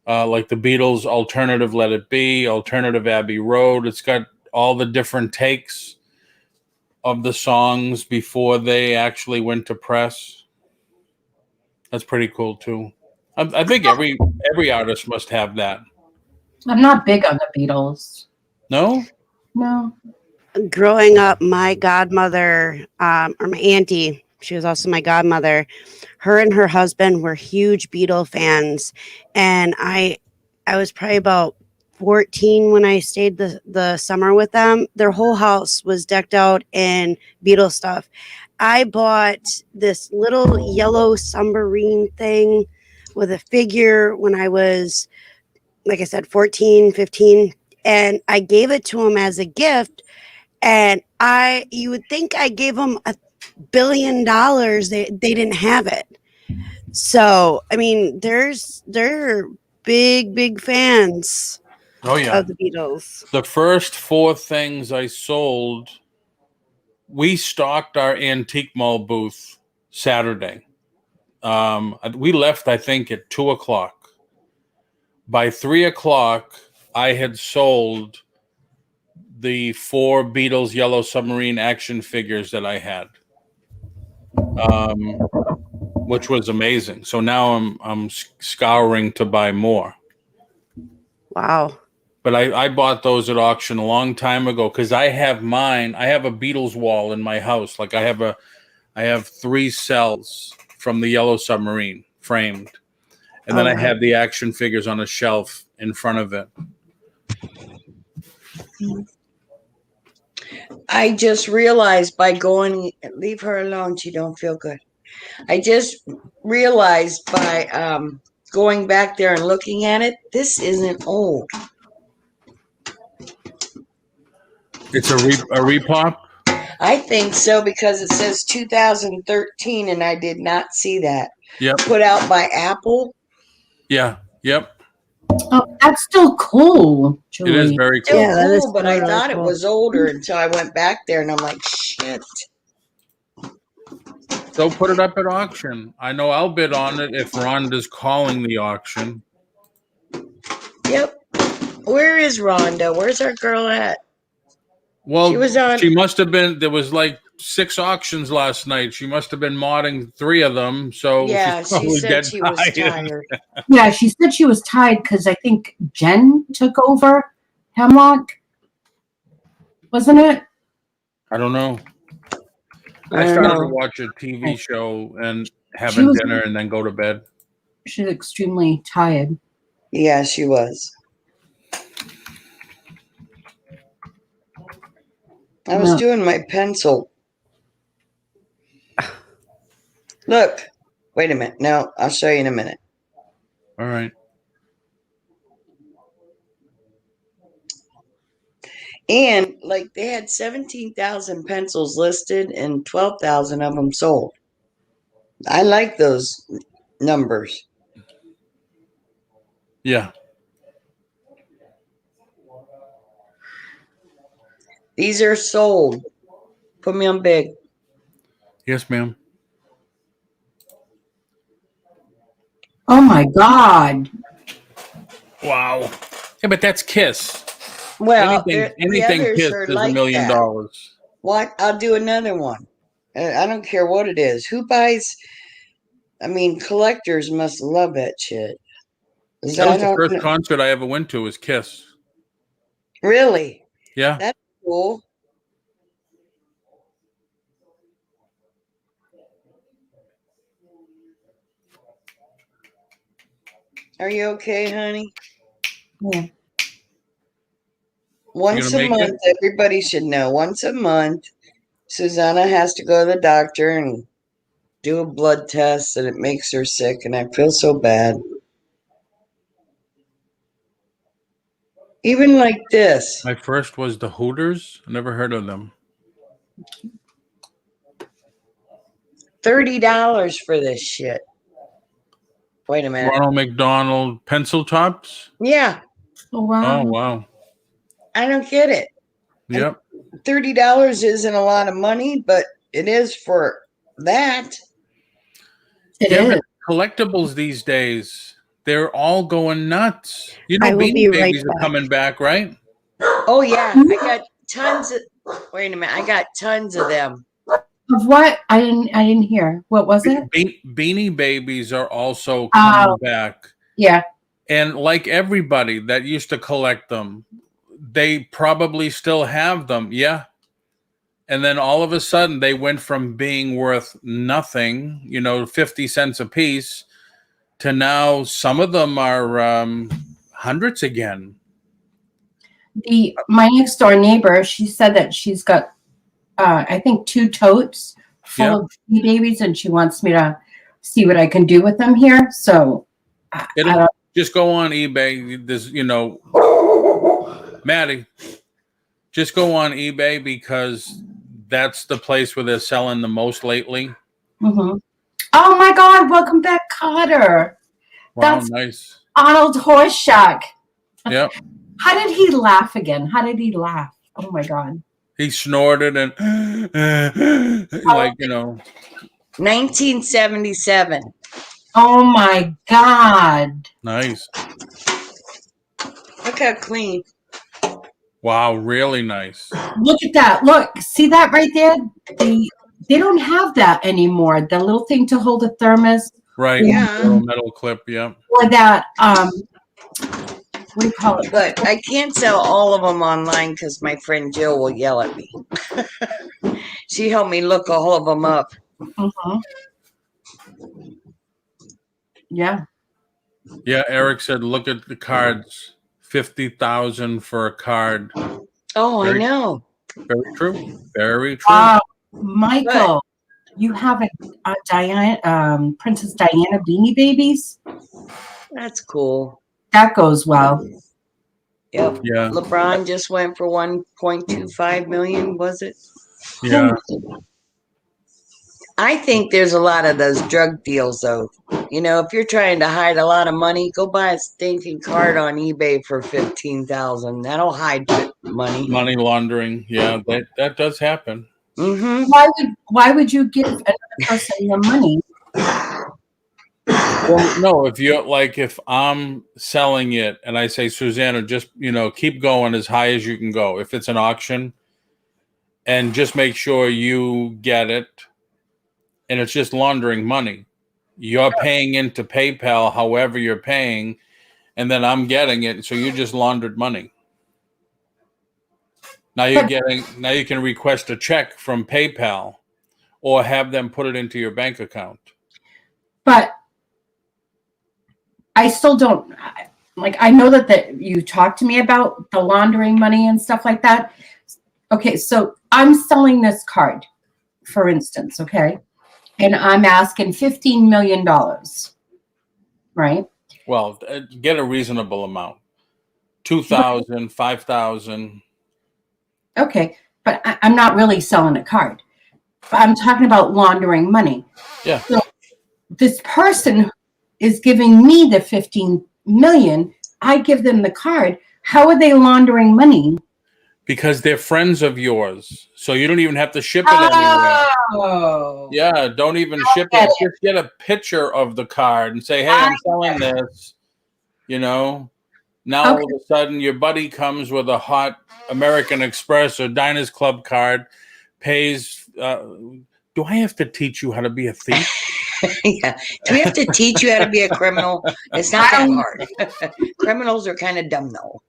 Like the Beatles alternative Let It Be, alternative Abbey Road. It's got all the different takes of the songs before they actually went to press. That's pretty cool too. I think every artist must have that. I'm not big on the Beatles. No? No. Growing up, my godmother, or my auntie, she was also my godmother. Her and her husband were huge Beatle fans, and I was probably about 14 when I stayed the summer with them. Their whole house was decked out in Beatle stuff. I bought this little yellow submarine thing with a figure when I was, like I said, 14, 15, and I gave it to him as a gift. And you would think I gave them $1 billion. They didn't have it. So, I mean, they're big fans Oh yeah. of the Beatles. The first 4 things I sold, we stocked our antique mall booth Saturday. We left, I think, at 2:00. By 3:00, I had sold the 4 Beatles Yellow Submarine action figures that I had, which was amazing. So now I'm scouring to buy more. Wow. But I bought those at auction a long time ago because I have mine. I have a Beatles wall in my house. Like I have 3 cells from the Yellow Submarine framed, and then I have the action figures on a shelf in front of it. I just realized by leave her alone. She don't feel good. I just realized by going back there and looking at it, this isn't old. It's a repop. I think so because it says 2013 and I did not see that. Yep. Put out by Apple. Yeah. Yep. Oh, that's still cool, Julie. It is very cool. Still Yeah, that is cool, but I really thought cool. it was older until I went back there and I'm like, shit. So put it up at auction. I know I'll bid on it if Rhonda's calling the auction. Yep. Where is Rhonda? Where's our girl at? Well, She was on. she must have been. There was like 6 auctions last night. She must have been modding 3 of them. So Yeah, she's she probably said dead she was tired. tired. Yeah, she said she was tied because I think Jen took over Hemlock. Wasn't it? I don't know. I started to watch a TV show and having dinner and then go to bed. She's extremely tired. Yeah, she was. I was doing my pencil. Look. Wait a minute. No, I'll show you in a minute. All right. And like they had 17,000 pencils listed and 12,000 of them sold. I like those numbers. Yeah. These are sold. Put me on big. Yes, ma'am. Oh my God. Wow. Yeah, but that's Kiss. Well, anything the others Kiss are is like $1 million. that. What? I'll do another one. I don't care what it is. Who buys? I mean, collectors must love that shit. That was the first concert I ever went to was Kiss. Really? Yeah. That's cool. Are you okay, honey? Yeah. Once a month, everybody should know. Once a month, Susanna has to go to the doctor and do a blood test, and it makes her sick, and I feel so bad. Even like this. My first was the Hooters. I never heard of them. $30 for this shit. Wait a minute. Ronald McDonald pencil tops. Yeah, Oh, wow. Oh wow. I don't get it. Yep. $30 isn't a lot of money, but it is for that. It Yeah, is. but collectibles these days, they're all going nuts. You know, I will Beanie be right Babies are back. coming back, right? Oh yeah, I got tons of. Wait a minute, I got tons of them. Of what? I didn't hear. What was it? Beanie Babies are also coming back. Yeah. And like everybody that used to collect them, they probably still have them. Yeah. And then all of a sudden they went from being worth nothing, 50 cents a piece, to now some of them are hundreds again. My next door neighbor, she said that she's got I think 2 totes full of Beanie Babies, and she wants me to see what I can do with them here. So Just go on eBay. There's, Maddie, just go on eBay because that's the place where they're selling the most lately. Mm-hmm. Oh my God! Welcome back, Cotter. Wow, That's nice. Arnold Horseshock. Yep. How did he laugh again? How did he laugh? Oh my God. He snorted and 1977. Oh my God. Nice. Look how clean. Wow, really nice. Look at that. Look, see that right there? They don't have that anymore. The little thing to hold a thermos. Right. Yeah. Little metal clip, yeah. Or that, what do you call it? But I can't sell all of them online because my friend Jill will yell at me. She helped me look all of them up. Mm-hmm. Yeah. Yeah, Eric said, look at the cards. 50,000 for a card. Oh, I know. Very true. Very true. Wow. Michael, you have a Diana, Princess Diana Beanie Babies? That's cool. That goes well. Yep. Yeah. LeBron just went for 1.25 million, was it? Yeah. I think there's a lot of those drug deals, though. If you're trying to hide a lot of money, go buy a stinking card on eBay for $15,000. That'll hide money. Money laundering. Yeah, that does happen. Mm-hmm. Why would you give another person your money? Well, no, if I'm selling it and I say, Susanna, just, keep going as high as you can go. If it's an auction, and just make sure you get it. And it's just laundering money. You're paying into PayPal, however you're paying, and then I'm getting it. So you just laundered money. Now you can request a check from PayPal or have them put it into your bank account. But I still don't, I know that you talked to me about the laundering money and stuff like that. Okay, so I'm selling this card, for instance, okay? And I'm asking $15 million, right? Well, get a reasonable amount. 2,000, 5,000. Okay, but I'm not really selling a card. I'm talking about laundering money. Yeah. So this person is giving me the 15 million. I give them the card. How are they laundering money? Because they're friends of yours. So you don't even have to ship it anywhere. Oh. Yeah, don't even ship it. Just get a picture of the card and say, hey, I'm selling this. Now all of a sudden your buddy comes with a hot American Express or Diners Club card, pays. Do I have to teach you how to be a thief? Yeah. Do we have to teach you how to be a criminal? It's not that hard. Criminals are kind of dumb, though.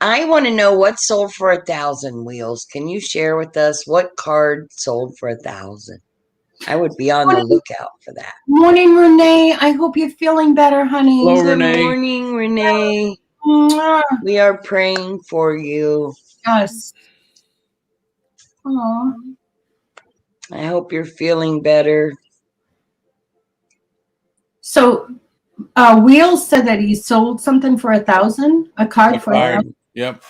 I want to know what sold for 1,000 Wheels. Can you share with us what card sold for 1,000? I would be on the lookout for that. Morning, Renee. I hope you're feeling better, honey. Hello, Good Renee. morning, Renee. Mwah. We are praying for you. Yes. Aww. I hope you're feeling better. So Wheels said that he sold something for $1,000, a card for $1,000. Yep.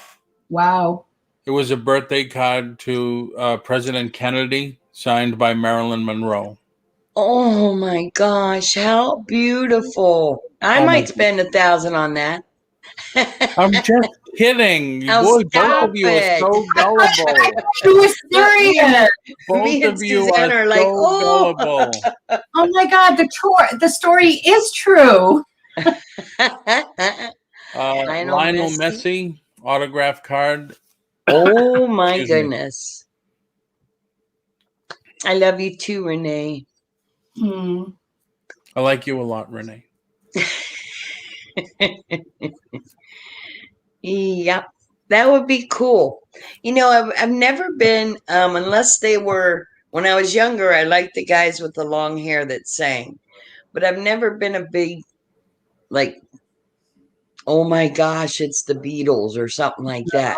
Wow. It was a birthday card to President Kennedy, signed by Marilyn Monroe. Oh my gosh, how beautiful. I might spend $1,000 on that. I'm just kidding. Oh, Boy, both stop of you are it. so gullible. She was serious. Both Me and of you Suzanne are are like, so oh. gullible. Oh my God, the story is true. Lionel Messi autograph card. Oh my Excuse me. goodness. I love you too, Renee. I like you a lot, Renee. Yep, that would be cool. You know, I've never been, unless they were, when I was younger, I liked the guys with the long hair that sang. But I've never been a big, like, oh my gosh, it's the Beatles or something like that.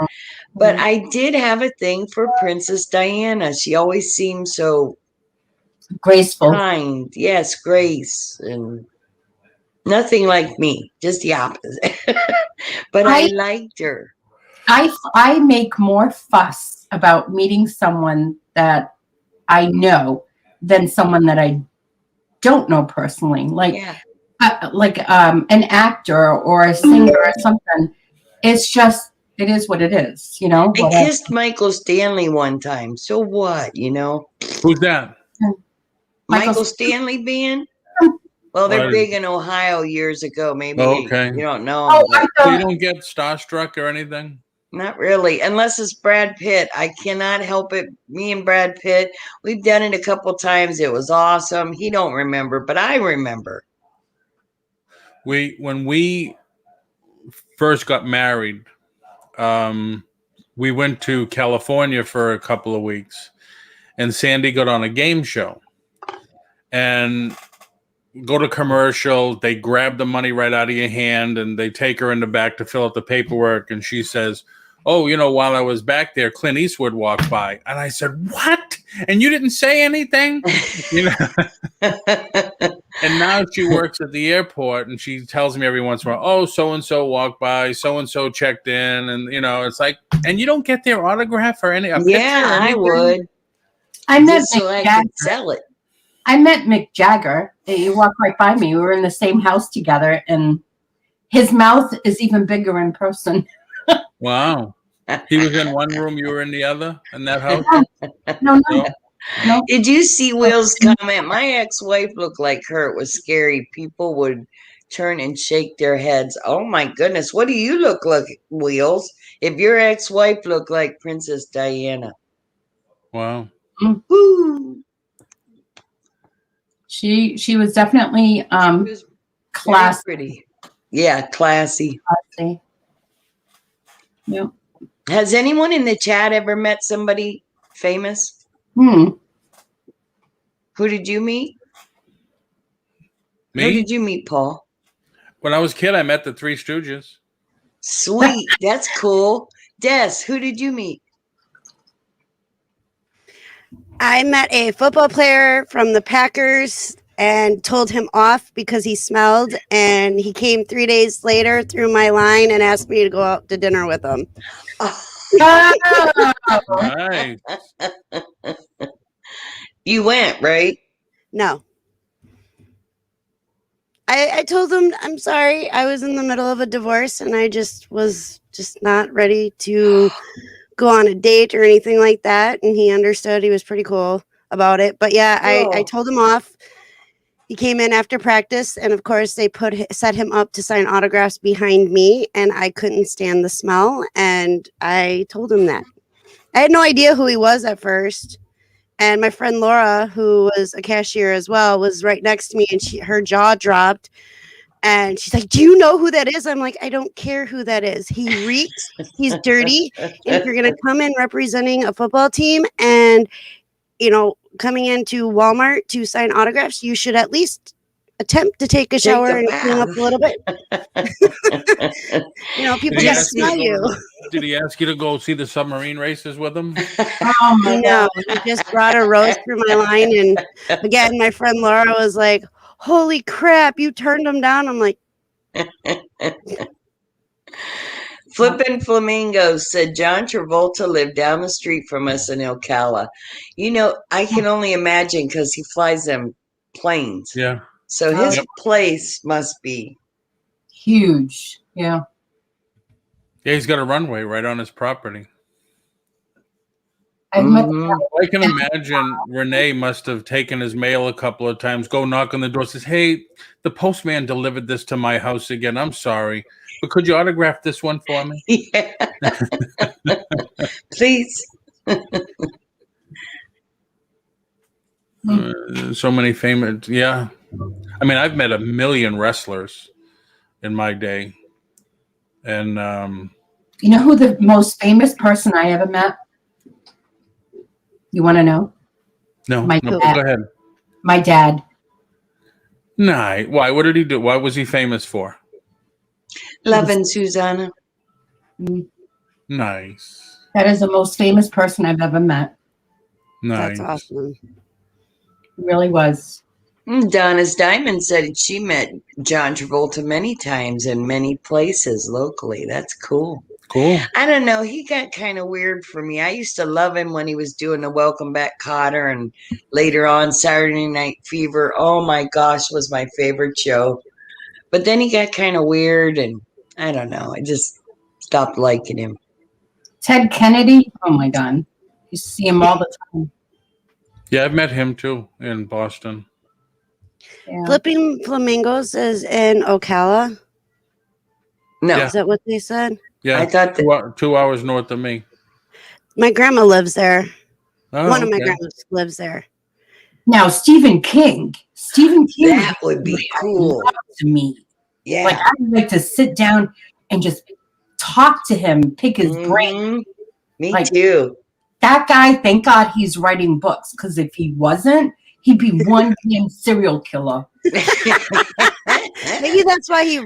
But I did have a thing for Princess Diana. She always seemed so graceful, kind. Yes, grace, and nothing like me, just the opposite. But I liked her. I make more fuss about meeting someone that I know than someone that I don't know personally. Like, an actor or a singer or something. It's just, it is what it is, you know. I kissed Michael Stanley one time. So what, you know? Who's that? Michael Stanley band? Well, they're big in Ohio years ago. Maybe you don't know. So you don't get starstruck or anything? Not really, unless it's Brad Pitt. I cannot help it. Me and Brad Pitt, we've done it a couple times. It was awesome. He don't remember, but I remember. When we first got married, we went to California for a couple of weeks, and Sandy got on a game show. And go to commercial, they grab the money right out of your hand, and they take her in the back to fill out the paperwork, and she says, oh, you know, while I was back there, Clint Eastwood walked by. And I said, what? And you didn't say anything? You know? And now she works at the airport, and she tells me every once in a while, oh, so-and-so walked by, so-and-so checked in, and, you know, it's like, and you don't get their autograph or any picture or I anything? would. I met so I could sell it. I met Mick Jagger. He walked right by me. We were in the same house together, and his mouth is even bigger in person. Wow. He was in one room, you were in the other, in that house? No. Did you see Will's comment? My ex-wife looked like her. It was scary. People would turn and shake their heads. Oh my goodness. What do you look like, Wheels? If your ex-wife looked like Princess Diana. Wow. Woo. She was definitely classy. Pretty. Yeah, classy. Yeah. Has anyone in the chat ever met somebody famous? Who did you meet? Me? Who did you meet, Paul? When I was a kid, I met the Three Stooges. Sweet. That's cool. Des, who did you meet? I met a football player from the Packers and told him off because he smelled, and he came 3 days later through my line and asked me to go out to dinner with him. Nice. You went, right? No. I told him, I'm sorry, I was in the middle of a divorce and I just was just not ready to go on a date or anything like that. And he understood. He was pretty cool about it. But yeah, I told him off. He came in after practice, and of course they set him up to sign autographs behind me, and I couldn't stand the smell, and I told him that. I had no idea who he was at first. And my friend Laura, who was a cashier as well, was right next to me, and her jaw dropped. And she's like, do you know who that is? I'm like, I don't care who that is. He reeks. He's dirty. And if you're going to come in representing a football team and, you know, coming into Walmart to sign autographs, you should at least attempt to take a shower and clean up a little bit. You know, people just smell you. Did he ask you to go see the submarine races with him? No, he just brought a rose through my line. And again, my friend Laura was like, holy crap, you turned them down. I'm like, Flippin' Flamingos said John Travolta lived down the street from us in Ocala. You know, I can only imagine because he flies them planes. Yeah. So Oh, his yeah. place must be. Huge. Yeah. Yeah, he's got a runway right on his property. I've met Mhm. I can imagine Renee must have taken his mail a couple of times, go knock on the door, says, "Hey, the postman delivered this to my house again. I'm sorry, but could you autograph this one for me?" Yeah. Please. So many famous. Yeah. I mean, I've met a million wrestlers in my day. And You know who the most famous person I ever met? You want to know? no, My no, dad. go ahead. My dad. Nah, why? What did he do? What was he famous for? Loving Susanna. Nice. That is the most famous person I've ever met. Nice. that's awesome. He really was. Donna's Diamond said she met John Travolta many times in many places locally. That's cool. Cool. I don't know. He got kind of weird for me. I used to love him when he was doing the Welcome Back Cotter and later on Saturday Night Fever. Oh my gosh, was my favorite show. But then he got kind of weird and I don't know. I just stopped liking him. Ted Kennedy. Oh my God. You see him all the time. Yeah, I've met him too in Boston. Yeah. Flipping Flamingos is in Ocala. No, Yeah. Is that what they said? Yeah, I thought that 2 hours north of me. My grandma lives there. Oh, One of my okay. grandmas lives there. Now, Stephen King. Stephen King that would be cool. to me. Yeah. Like, I would like to sit down and just talk to him, pick his brain. Mhm. Me Like- too. That guy, thank God he's writing books, because if he wasn't, he'd be one damn serial killer. Maybe that's why he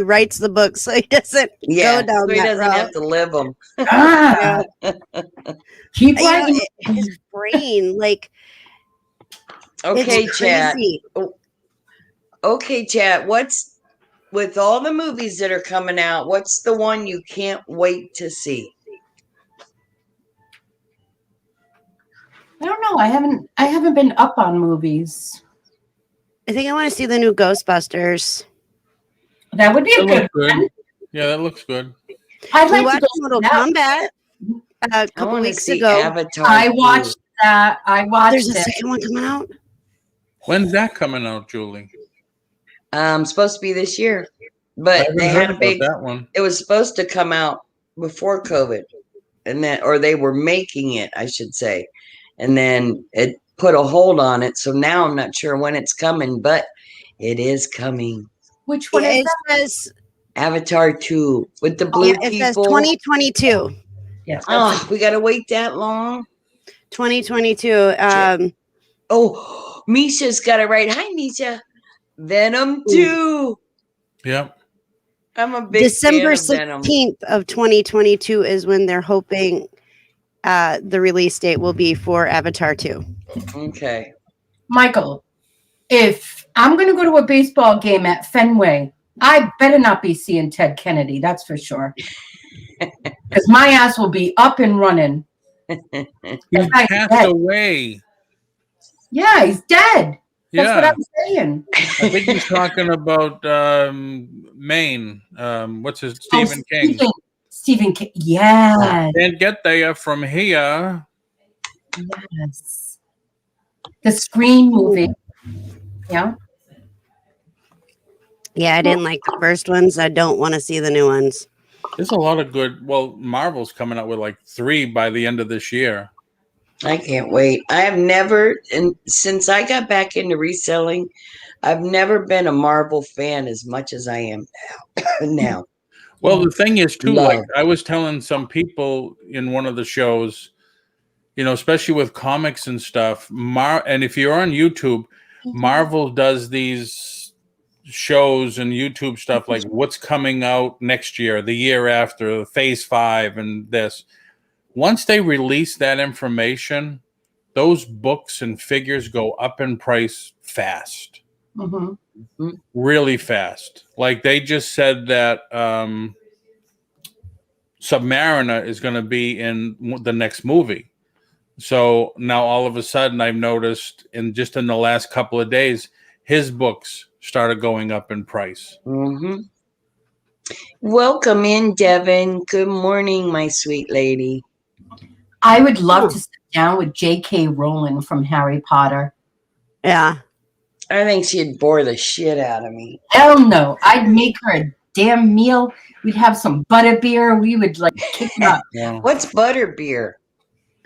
writes the books so he doesn't Yeah, go down so he that doesn't route. have to live them. Ah, keep You know, writing. his brain, like, Okay, it's chat. crazy. Okay, chat. What's with all the movies that are coming out? What's the one you can't wait to see? I don't know. I haven't been up on movies. I think I want to see the new Ghostbusters. That would be a That good looks good. one. Yeah, that looks good. I'd We like to watched go Mortal see that. Kombat a I couple want to weeks see ago. Avatar. I 2. watched that. I watched There's a it. second one coming out. When's that coming out, Julie? Supposed to be this year, I but haven't they heard had a about big. that one. It was supposed to come out before COVID, and then, or they were making it, I should say, and then it put a hold on it. So now I'm not sure when it's coming, but it is coming. Which one Yeah, is it that? says Avatar 2 with the blue yeah, it says people. 2022. Yes. Oh, we gotta wait that long. 2022. Oh, Misha's got it right. Hi, Misha. Venom 2. Yep. I'm a big December fan of Venom. 16th of 2022 is when they're hoping the release date will be for Avatar 2. Okay. Michael, if I'm going to go to a baseball game at Fenway, I better not be seeing Ted Kennedy. That's for sure. Because my ass will be up and running. He That guy's passed dead. away. Yeah, he's dead. That's what Yeah. I'm saying. I think he's talking about Maine. What's his Stephen King? Stephen King. Yes. Can't get there from here. Yes. The Scream movie. Yeah. Yeah, I didn't like the first ones. I don't want to see the new ones. There's a lot of good. Well, Marvel's coming out with like 3 by the end of this year. I can't wait. I have never, and since I got back into reselling, I've never been a Marvel fan as much as I am now. Well, the thing is too, Love. like I was telling some people in one of the shows, you know, especially with comics and stuff, and if you're on YouTube, Marvel does these shows and YouTube stuff like what's coming out next year, the year after, Phase 5 and this. Once they release that information, those books and figures go up in price fast. Mm-hmm. really fast. Like they just said that Submariner is going to be in the next movie. So now all of a sudden I've noticed in the last couple of days, his books started going up in price. Mm-hmm. Welcome in, Devin. Good morning, my sweet lady. I would love to sit down with J.K. Rowling from Harry Potter. Yeah. I think she'd bore the shit out of me. Hell no. I'd make her a damn meal. We'd have some butterbeer. We would like kick it up. Yeah. What's butterbeer?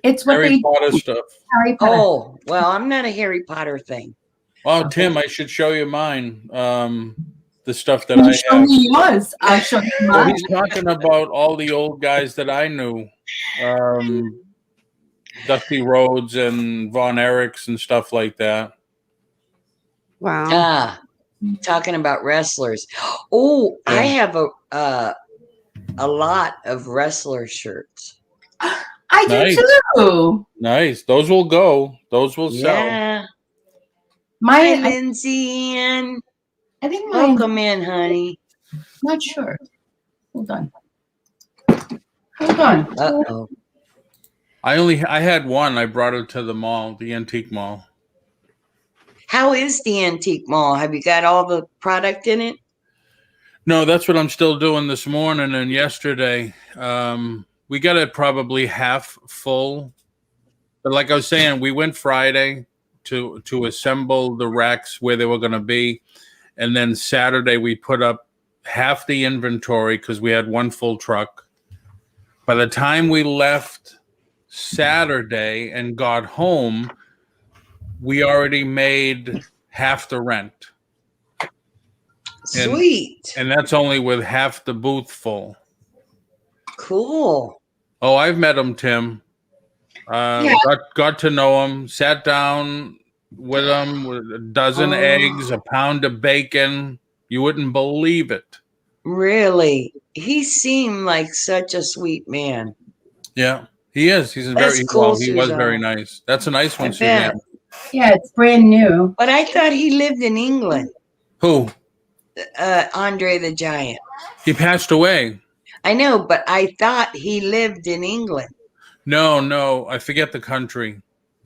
It's what Harry they Potter do. stuff. Harry Potter. Oh, well, I'm not a Harry Potter thing. Oh, Tim, I should show you mine. The stuff that Can I you show have. me yours? I'll show you Well, mine. he's talking about all the old guys that I knew. Dusty Rhodes and Von Erichs and stuff like that. Wow. Ah, talking about wrestlers. Oh, Yeah. I have a lot of wrestler shirts. I Nice. do too. Nice. Those will go. Those will sell. Yeah. Hi, Mine, Lindsay Ann. I think mine. Welcome in, honey. Not sure. Hold on. Hold on. Uh-oh. I had one. I brought it to the mall, the antique mall. How is the antique mall? Have you got all the product in it? No, that's what I'm still doing this morning and yesterday. We got it probably half full. But like I was saying, we went Friday to assemble the racks where they were going to be. And then Saturday we put up half the inventory because we had one full truck. By the time we left Saturday and got home, we already made half the rent. Sweet. And that's only with half the booth full. Cool. Oh, I've met him, Tim. Got to know him, sat down with him with a dozen eggs, a pound of bacon. You wouldn't believe it. Really? He seemed like such a sweet man. Yeah, he is. He's That's very cool, well. He was Suzanne. very nice. That's a nice one, I Suzanne. bet. Yeah, it's brand new. But I thought he lived in England. Who? Andre the Giant. He passed away. I know, but I thought he lived in England. No, I forget the country.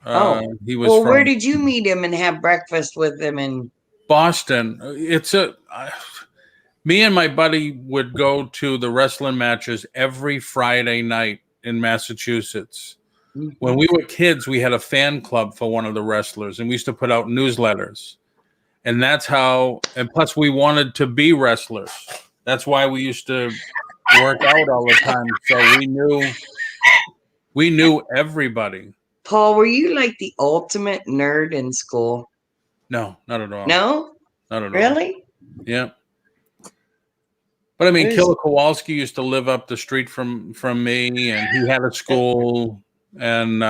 He was well, from where did you meet him and have breakfast with him? And Boston. Me and my buddy would go to the wrestling matches every Friday night in Massachusetts. When we were kids, we had a fan club for one of the wrestlers, and we used to put out newsletters. And that's how, and plus we wanted to be wrestlers. That's why we used to work out all the time. So we knew everybody. Paul, were you like the ultimate nerd in school? No, not at all. No? Not at all. Really? Yeah. But I mean, Killer Kowalski used to live up the street from me, and he had a school, and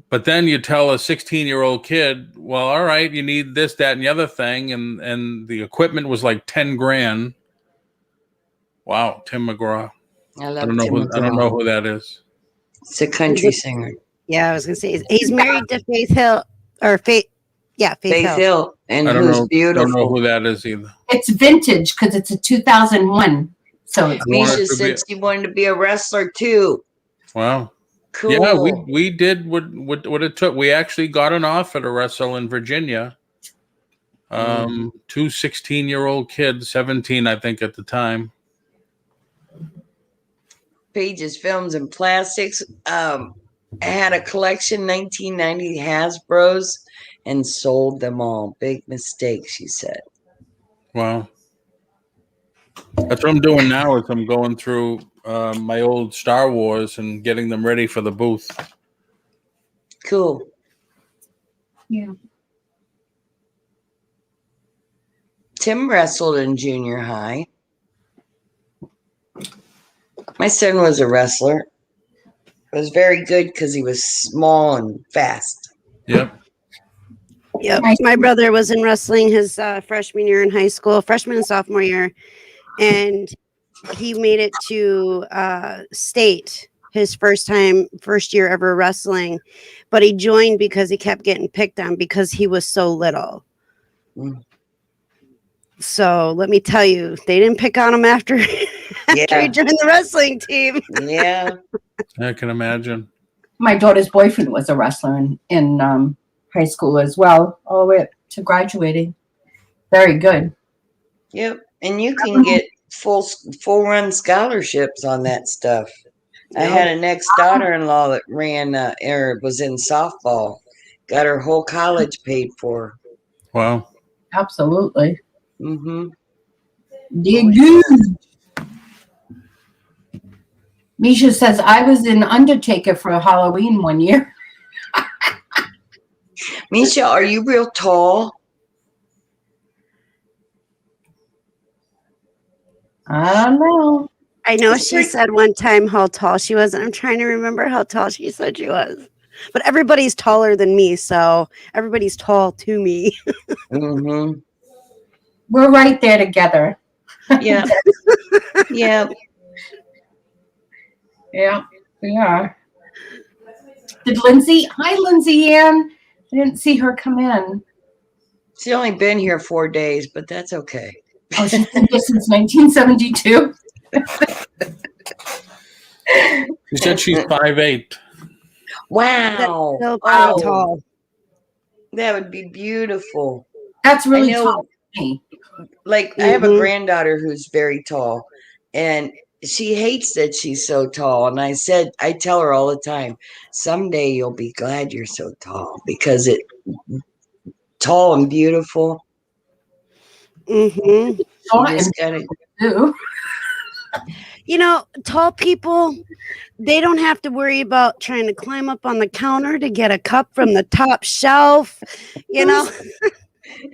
but then you tell a 16-year-old kid, well, all right, you need this, that, and the other thing, and the equipment was like $10,000. Wow, Tim McGraw. I don't know who that is. It's a country singer. Yeah, I was gonna say he's married to Faith Hill or Faith. Yeah, Faith Hill. And I don't who's know. beautiful. Don't know who that is either. It's vintage because it's a 2001. So it's Misha said she wanted to be a wrestler too. Wow. Cool. Yeah, we did what it took. We actually got an offer to wrestle in Virginia. 2 16-year-old kids, 17, I think, at the time. Pages, Films, and Plastics. I had a collection, 1990 Hasbro's, and sold them all. Big mistake, she said. Wow. That's what I'm doing now is I'm going through my old Star Wars and getting them ready for the booth. Cool. Yeah. Tim wrestled in junior high. My son was a wrestler. It was very good because he was small and fast. Yep. Yep. My brother was in wrestling his freshman year in high school, freshman and sophomore year, and he made it to state his first year ever wrestling, but he joined because he kept getting picked on because he was so little. Mm. So let me tell you, they didn't pick on him after he joined the wrestling team. Yeah. I can imagine. My daughter's boyfriend was a wrestler in high school as well, all the way up to graduating. Very good. Yep. And you can get full run scholarships on that stuff. I had an ex daughter-in-law that ran or was in softball, got her whole college paid for. Wow. Absolutely. Mm-hmm. Misha says, I was an Undertaker for Halloween one year. Misha, are you real tall? I don't know. I know she said one time how tall she was. I'm trying to remember how tall she said she was. But everybody's taller than me, so everybody's tall to me. Mm-hmm. We're right there together. Yeah. Yeah. Yeah, we are. Did Lindsay? Hi, Lindsay Ann. I didn't see her come in. She's only been here 4 days, but that's okay. Oh, she's been here since 1972. She said she's 5'8". Wow. That's still tall. That would be beautiful. That's really tall for me. Like, I have a granddaughter who's very tall, and she hates that she's so tall. And I tell her all the time, someday you'll be glad you're so tall because it tall and beautiful. Mm-hmm. You just gotta do. You know, tall people, they don't have to worry about trying to climb up on the counter to get a cup from the top shelf. You know,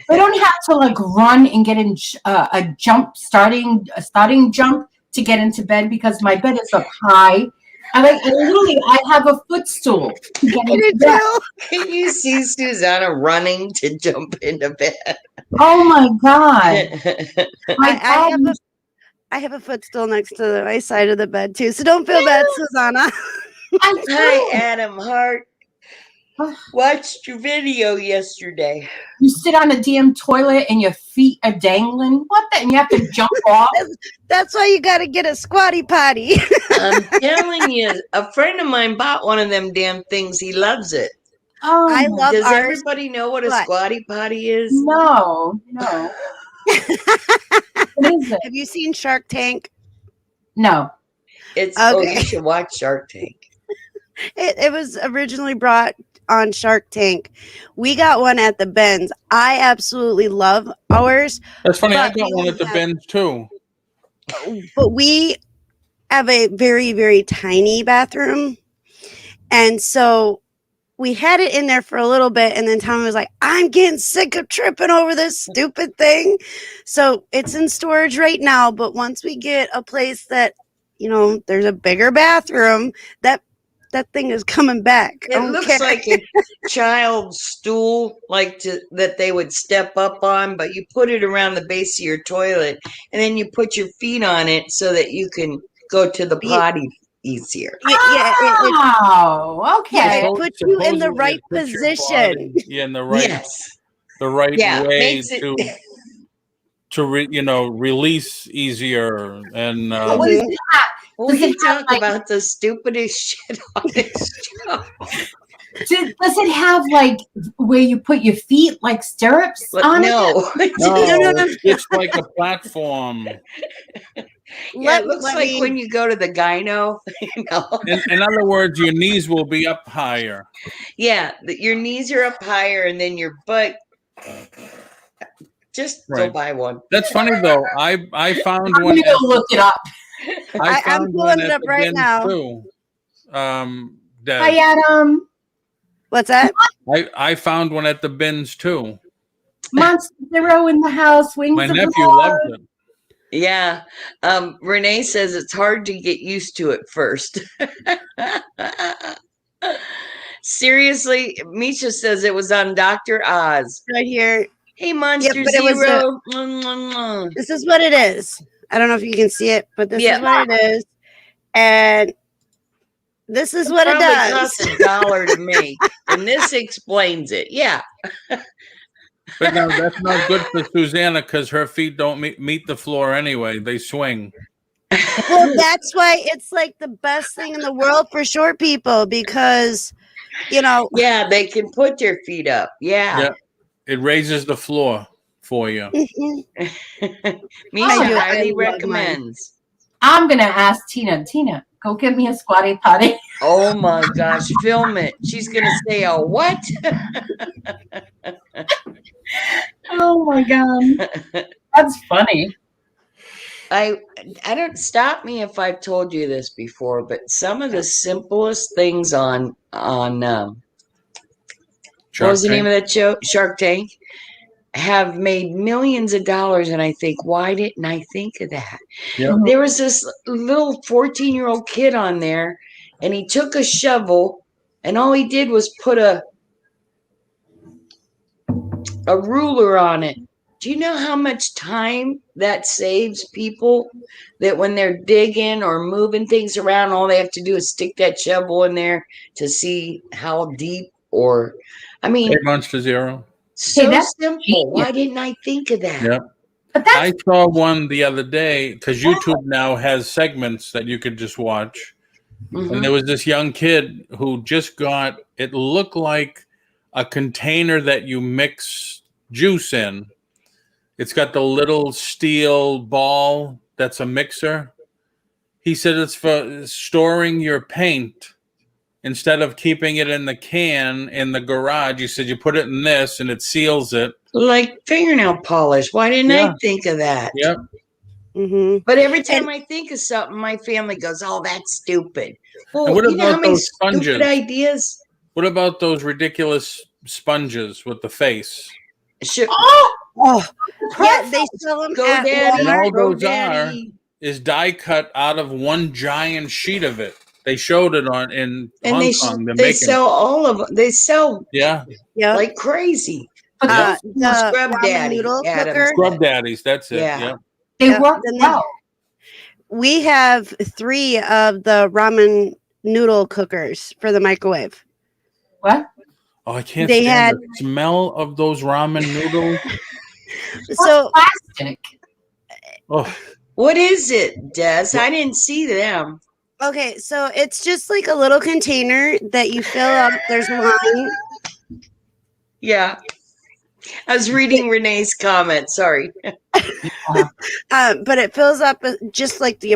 they don't have to like run and get in a starting jump to get into bed because my bed is up high. I have a footstool to get into bed. Can you see Susanna running to jump into bed? Oh my God! I have a footstool next to the right side of the bed too, so don't feel bad, Susanna. Hi, Adam Hart. Watched your video yesterday. You sit on a damn toilet and your feet are dangling. What the? And you have to jump off. That's why you got to get a squatty potty. I'm telling you, a friend of mine bought one of them damn things. He loves it. Oh, I love Does ours, everybody know what a squatty potty is? No. What is it? Have you seen Shark Tank? No. It's Oh, you should watch Shark Tank. It was originally brought on Shark Tank. We got one at the Benz. I absolutely love ours. That's funny. I got one at the Benz too. But we have a very, very tiny bathroom. And so we had it in there for a little bit. And then Tommy was like, I'm getting sick of tripping over this stupid thing. So it's in storage right now. But once we get a place that, there's a bigger bathroom, that thing is coming back. It looks like a child's stool, that they would step up on, but you put it around the base of your toilet, and then you put your feet on it so that you can go to the potty easier. Wow. Okay. It puts you in the right position. Yeah, in the right. Yes. The right way to release easier and. We talk about the stupidest shit on this show. Does it have where you put your feet like stirrups on no. it? No, it's like a platform. Yeah, it looks like when you go to the gyno. In other words, your knees will be up higher. Yeah, your knees are up higher, and then your butt. Just go buy one. That's funny though. I found I'm one. Gonna go look it up. I'm pulling it up right now. Too. Hi, Adam. What's that? I found one at the bins too. Monster Zero in the house. Wings My of nephew Lord. loves it. Yeah. Renee says it's hard to get used to at first. Seriously, Misha says it was on Dr. Oz. Right here. Hey, Monster Zero. This is what it is. I don't know if you can see it, but this is what it is. And This is what it Probably does. costs $1 to make, and this explains it. Yeah. But now that's not good for Susanna because her feet don't meet the floor anyway. They swing. Well, that's why it's like the best thing in the world for short people because, Yeah, they can put their feet up. Yeah. Yeah. It raises the floor for you. mhm. Misha do. I highly love mine. recommends. I'm gonna ask Tina. Tina, go get me a squatty potty. Oh my gosh, film it. She's gonna say, "Oh, what?" Oh my god, that's funny. I don't stop me if I've told you this before, but some of the simplest things on what was the name of that show, Shark Tank, have made millions of dollars, and I think, why didn't I think of that? Yeah. There was this little 14-year-old kid on there, and he took a shovel, and all he did was put a ruler on it. Do you know how much time that saves people? That when they're digging or moving things around, all they have to do is stick that shovel in there to see how deep, or, I mean, 8 months to 0. so that's simple. genius. Why didn't I think of that? Yeah. But that's I saw one the other day because YouTube now has segments that you could just watch. Mhm. And there was this young kid who just got, it looked like a container that you mix juice in. It's got the little steel ball that's a mixer. He said it's for storing your paint instead of keeping it in the can in the garage. He said you put it in this and it seals it. Like fingernail polish. Why didn't Yeah. I think of that? Yep. Mhm. But every time And- I think of something, my family goes, "Oh, that's stupid." Well, And what you know how about many those sponges? stupid ideas? What about those ridiculous sponges with the face? Should Oh, yeah, they sell them at GoDaddy, And all Walmart. those GoDaddy, is die cut out of one giant sheet of it. They showed it in and Hong Kong. They're they making sell all of them. They sell yeah, Yep. like crazy. but Yeah. The Scrub ramen Daddy, noodle Adam. cooker. scrub daddies. That's it. Yeah. Yeah. they Yep. work Then well. We have 3 of the ramen noodle cookers for the microwave. What? Oh, I can't They stand had- the smell of those ramen noodles. So Plastic. Oh, What is it, Des? I didn't see them. okay, so it's just like a little container that you fill up. There's line. Yeah. I was reading Renee's comment. Sorry. But it fills up just like the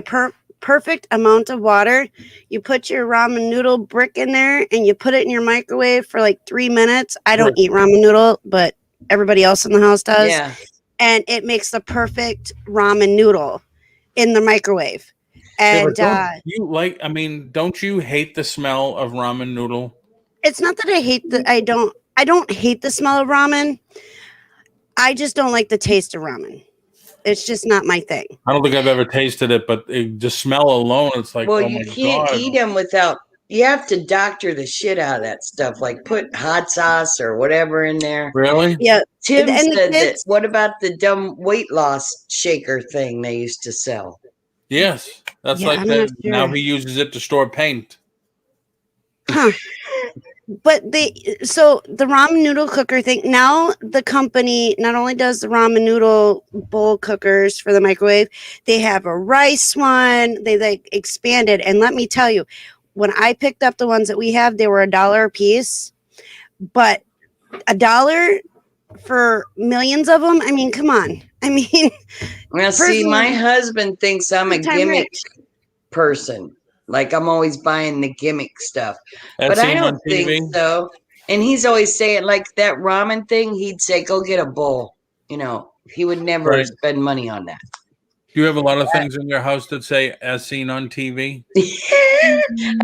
perfect amount of water. You put your ramen noodle brick in there and you put it in your microwave for like 3 minutes. I don't eat ramen noodle, but everybody else in the house does. Yeah. And it makes the perfect ramen noodle in the microwave. yeah, And but don't you hate the smell of ramen noodle? it's not that I hate I don't hate the smell of ramen. I just don't like the taste of ramen. It's just not my thing. I don't think I've ever tasted it, but the smell alone, it's like, Well, oh you my can't God. eat them without. You have to doctor the shit out of that stuff. Like put hot sauce or whatever in there. Really? Yeah. Tim And the said that. kids- What about the dumb weight loss shaker thing they used to sell? Yes. That's Yeah, like I'm that. not sure. Now he uses it to store paint. Huh. But the ramen noodle cooker thing, now the company not only does the ramen noodle bowl cookers for the microwave, they have a rice one. They like expanded. And let me tell you, when I picked up the ones that we have, they were $1 a piece. But $1 for millions of them? I mean, come on. I mean, Well, see, my Personally, husband thinks I'm a time gimmick rich. person. Like I'm always buying the gimmick stuff. That's But I seen don't on TV. think so. And he's always saying, like that ramen thing, he'd say, go get a bowl. You know, he would never Right. spend money on that. Do you have a lot of things in your house that say "as seen on TV"?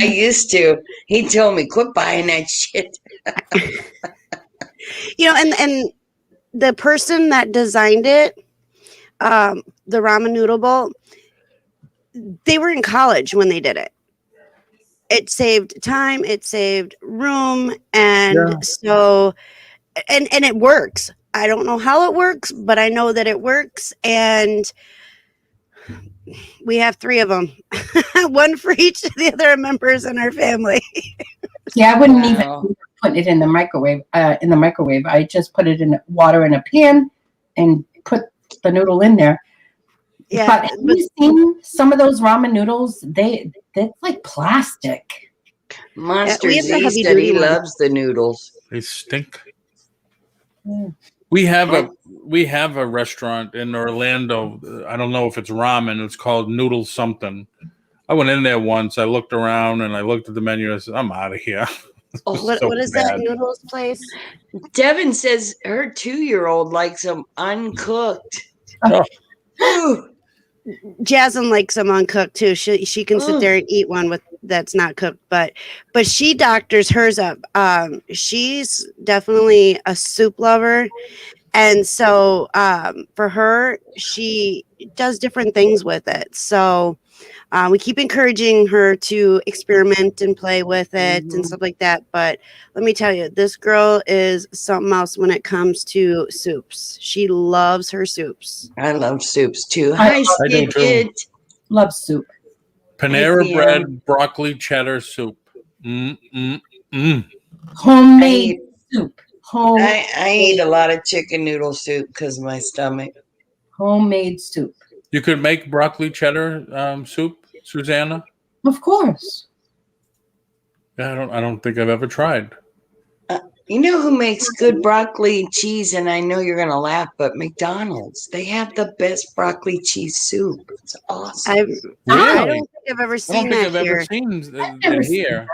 I used to. He told me, quit buying that shit. And the person that designed it, the ramen noodle bowl, they were in college when they did it. It saved time, it saved room, and so and it works. I don't know how it works, but I know that it works. And We have 3 of them, one for each of the other members in our family. Yeah, I wouldn't Wow. even put it in the microwave. I just put it in water in a pan and put the noodle in there. Yeah, But have you seen some of those ramen noodles? They're like plastic. Monster we have the Z heavy said he duty one. loves the noodles. They stink. Yeah. We have a restaurant in Orlando. I don't know if it's ramen. It's called Noodle something. I went in there once. I looked around and I looked at the menu. I said, "I'm out of here." Oh, What is that noodles place? Devin says her 2-year-old likes them uncooked. Oh. Ooh. Jasmine likes them uncooked too. She can sit there and eat one that's not cooked, but she doctors hers up. She's definitely a soup lover, and so for her, she does different things with it. So we keep encouraging her to experiment and play with it and stuff like that. But let me tell you, this girl is something else when it comes to soups. She loves her soups. I love soups too. I Hi, do too. Skid. Love soup. Panera Hey, bread, Pam. broccoli cheddar soup. Homemade soup. I eat a lot of chicken noodle soup because of my stomach. Homemade soup. You could make broccoli cheddar soup, Susanna. Of course. Yeah, I don't think I've ever tried. You know who makes good broccoli and cheese? And I know you're going to laugh, but McDonald's. They have the best broccoli cheese soup. It's awesome. I Really? don't think I've ever I seen don't think that I've ever here. seen never it seen here.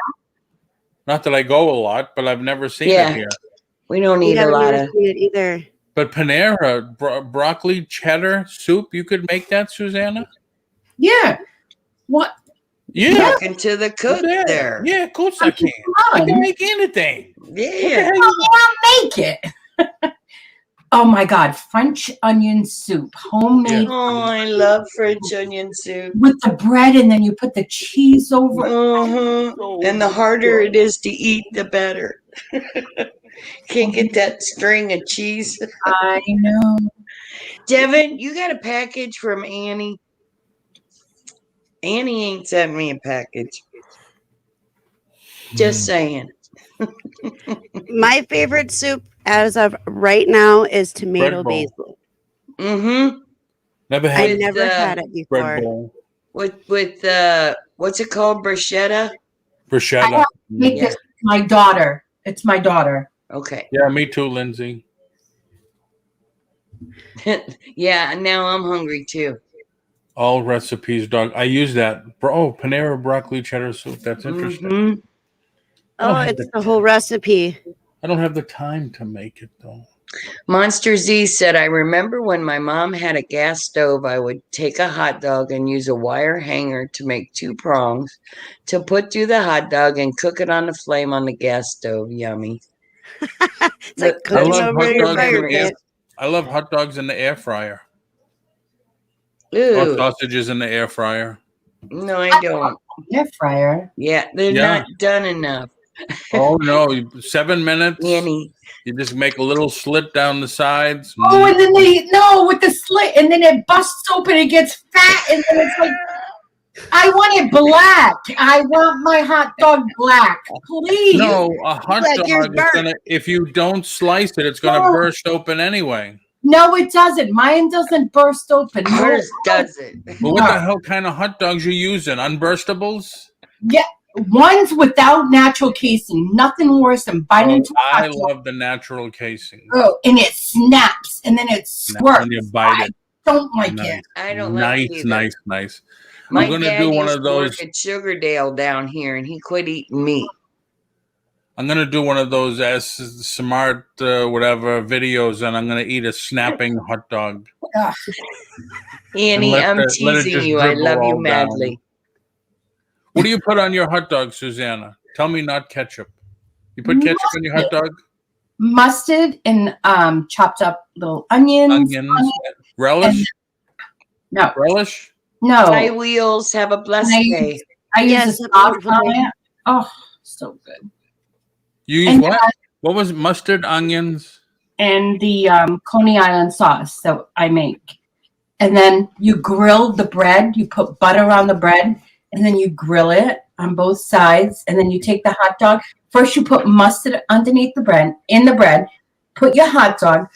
Not that I go a lot, but I've never seen Yeah. it here. We don't eat Yeah, a I've lot never of. seen it either. But Panera broccoli cheddar soup, you could make that, Susanna? Yeah. What? Yeah. Talking to the cook there. Yeah, of course I can. I can make anything. Yeah. I'll make it. Oh my God. French onion soup. Homemade Oh, I love French onion soup. with the bread, and then you put the cheese over it. And the harder it is to eat, the better. Can't get that string of cheese. I know. Devin, you got a package from Annie? Annie ain't sent me a package. Just saying. My favorite soup as of right now is tomato Bread bowl. basil. Mm-hmm. Never I had never had it before. bread bowl. With what's it called? Bruschetta? Bruschetta. Make this my daughter. It's my daughter. Okay. Yeah, me too, Lindsay. Yeah, now I'm hungry too. All recipes, dog. I use that. Panera broccoli cheddar soup. That's interesting. Mhm. Oh, it's the whole recipe. I don't have the time to make it, though. Monster Z said, I remember when my mom had a gas stove, I would take a hot dog and use a wire hanger to make 2 prongs to put through the hot dog and cook it on the flame on the gas stove. Yummy. It's like The- cooking love over hot your dogs fire in the air. pit. I love hot dogs in the air fryer. Or Ooh, sausages in the air fryer. no, I don't. Air fryer. Yeah, they're Yeah. not done enough. Oh, no. 7 minutes. Annie. You just make a little slit down the sides. Oh, and then with the slit, and then it busts open, it gets fat, and then it's like, I want it black. I want my hot dog black, please. No, a hot Like yours dog is gonna. If you don't slice it, it's gonna No. burst open anyway. No, it doesn't. Mine doesn't burst open. No. Hers doesn't. But what the hell kind of hot dogs you using? Unburstables? Yeah, one's without natural casing. Nothing worse than biting into a I hot dog. love the natural casing. Oh, and it snaps, and then it squirts. When you bite it. Don't like Nice. it. I don't Nice, like it either. nice. My I'm gonna dad do one used of to work those. at Sugardale down here, and he quit eating meat. I'm gonna do one of those as smart whatever videos, and I'm gonna eat a snapping hot dog. Annie, let I'm it teasing just you. I dribble love you all down. madly. What do you put on your hot dog, Susanna? Tell me not ketchup. You put ketchup on your hot dog? Mustard and chopped up little onions. Relish? No, Relish? no. Fly wheels, have a blessed day. I use Yes, a have a sauce wonderful on day. it. Oh, so good. You use And, what? What was it? Mustard, onions? And the Coney Island sauce that I make. and then you grill the bread. You put butter on the bread, and then you grill it on both sides. And then you take the hot dog. First, you put mustard underneath the bread, put your hot dog,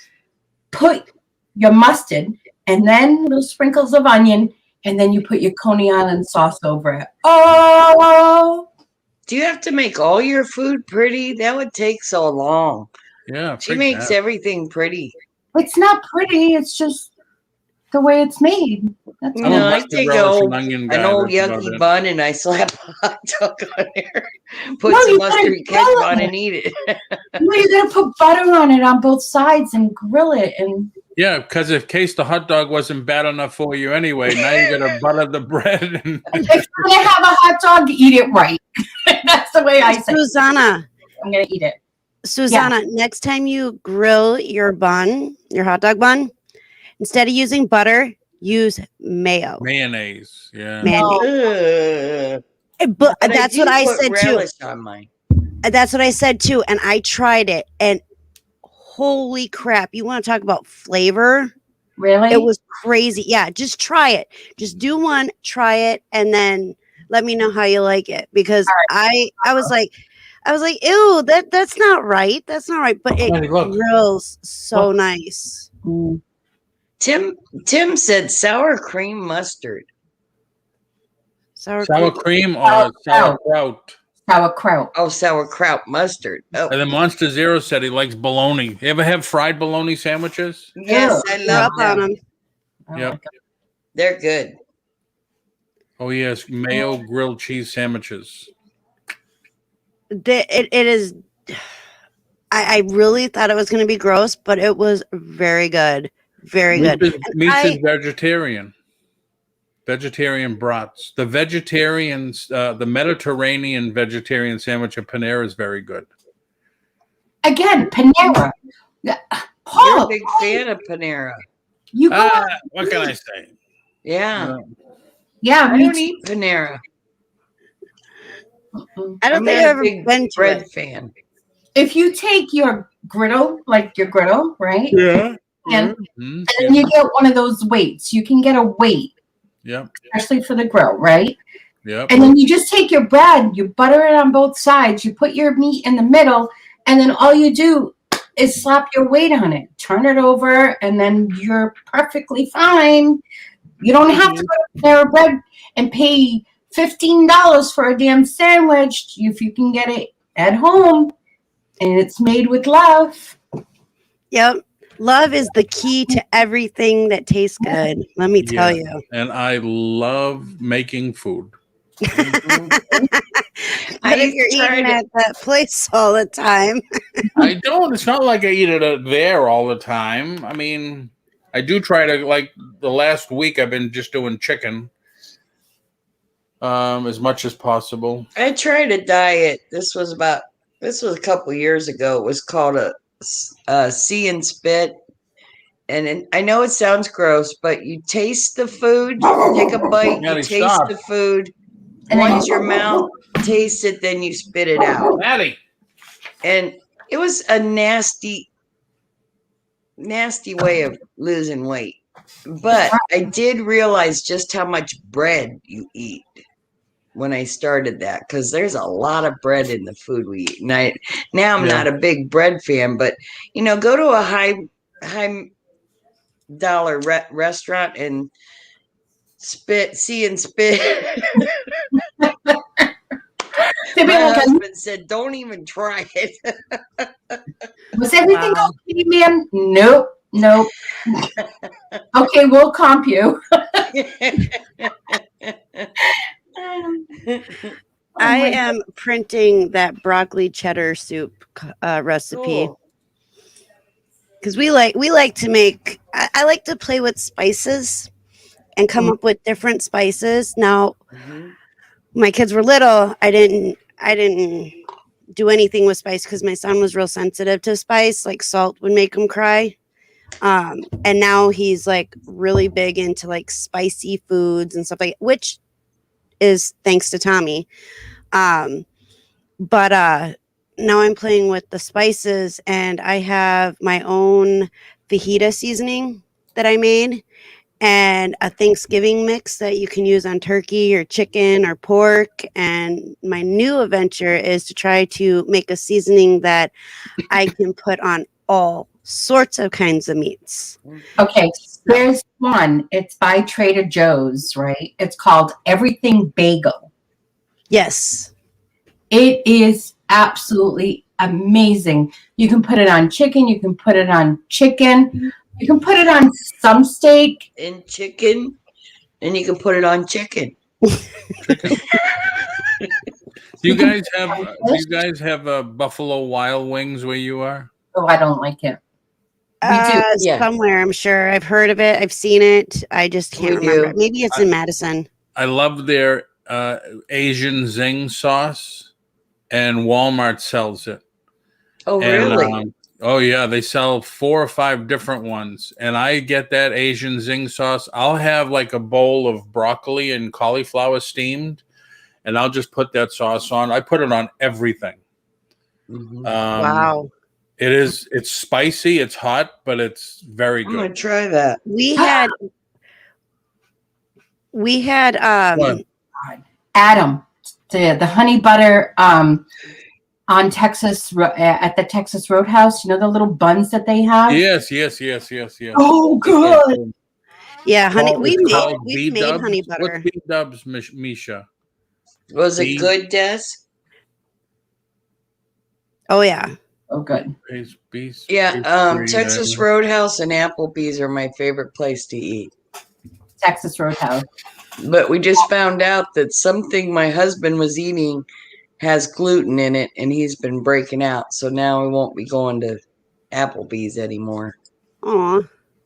put your mustard, and then little sprinkles of onion, and then you put your Coney Island sauce over it. Oh! Do you have to make all your food pretty? That would take so long. Yeah, She makes everything pretty. It's not pretty. It's just the way it's made. That's You know, I take an old that's yucky bun and I slap a hot dog on there, put No, some you mustard gotta and ketchup grill on it. and eat it. No, you gotta put butter on it on both sides and grill it. And Yeah, because in case the hot dog wasn't bad enough for you anyway, now you got to butter the bread. And if you're gonna have a hot dog, eat it right. That's the way I say it. Susanna, I'm gonna eat it. Susanna, next time you grill your bun, your hot dog bun, instead of using butter, use mayo. mayonnaise. Yeah. Ugh. But But that's do what I put said too. relish on mine. That's what I said too. And I tried it, and holy crap! You want to talk about flavor? Really? It was crazy. Yeah, just try it. Just do one, try it, and then let me know how you like it. Because I was like, ew, that's not right. That's not right. But it Honey, look. grills so nice. Mm. Tim said sour cream mustard. Sour Cream or sauerkraut. Sauerkraut. Oh, sauerkraut mustard. Oh, And then Monster Zero said he likes bologna. You ever have fried bologna sandwiches? yes, I You're love up on them. them. Yep. They're good. Oh, yes. Mayo grilled cheese sandwiches. It is. I really thought it was going to be gross, but it was very good. Very good. Meats is vegetarian. Vegetarian brats. The vegetarians, the Mediterranean vegetarian sandwich at Panera is very good. Again, Panera. You're a Paul, big fan of Panera. you go. What can I say? Yeah. Yeah, I me don't too. eat Panera. I don't I'm think not I've a ever big been to bread it. fan. If you take your griddle, right? Yeah. And, Mhm. and you get one of those weights. You can get a weight, Yep. especially for the grill, right? Yep. And then you just take your bread, you butter it on both sides, you put your meat in the middle, and then all you do is slap your weight on it, turn it over, and then you're perfectly fine. You don't have to go to Panera Bread and pay $15 for a damn sandwich if you can get it at home and it's made with love. Yep. Love is the key to everything that tastes good. Let me tell Yeah. you. And I love making food. But I if you're tried eating it. at that place all the time, I don't. It's not like I eat it there all the time. I mean, I do try to, like the last week, I've been just doing chicken as much as possible. I tried a diet. This was a couple years ago. It was called a see and spit. And I know it sounds gross, but you taste the food, take a bite, Maddie, you taste stop. the food. And then Once your mouth tastes it, then you spit it out. Maddie. And it was a nasty, nasty way of losing weight. But I did realize just how much bread you eat when I started that, because there's a lot of bread in the food we eat. And now I'm not a big bread fan, but go to a high dollar restaurant and see and spit. My husband said, "Don't even try it." Was everything okay, ma'am? Nope. Okay, we'll comp you. I am printing that broccoli cheddar soup recipe. Cool. Because we like to make. I like to play with spices and come up with different spices. Now, my kids were little. I didn't do anything with spice because my son was real sensitive to spice. Like salt would make him cry. And now he's like really big into like spicy foods and stuff like, which is thanks to Tommy. But now I'm playing with the spices, and I have my own fajita seasoning that I made, and a Thanksgiving mix that you can use on turkey or chicken or pork. And my new adventure is to try to make a seasoning that I can put on all sorts of kinds of meats. Okay, there's one. It's by Trader Joe's, right? It's called Everything Bagel. Yes. It is absolutely amazing. You can put it on chicken. You can put it on chicken. You can put it on some steak. And chicken, and you can put it on chicken. Do you guys have Buffalo Wild Wings where you are? Oh, I don't like it. We do. Yeah. Somewhere, I'm sure. I've heard of it. I've seen it. I just can't We remember. do. Maybe it's in Madison. I love their Asian zing sauce, and Walmart sells it. Oh, And, really? oh yeah, they sell 4 or 5 different ones, and I get that Asian zing sauce. I'll have like a bowl of broccoli and cauliflower steamed, and I'll just put that sauce on. I put it on everything. Mhm. Wow. It's spicy, it's hot, but it's very I'm gonna good. try that. We had What? Adam, the honey butter on Texas at the Texas Roadhouse. You know the little buns that they have. Yes. Oh, good. yeah, honey. It's We've called made B-dubs. honey butter. What's B-dubs, Misha? Was it good, Des? Oh yeah. Oh, good. Yeah. Texas Roadhouse and Applebee's are my favorite place to eat. Texas Roadhouse. But we just found out that something my husband was eating has gluten in it, and he's been breaking out. So now we won't be going to Applebee's anymore. Aw.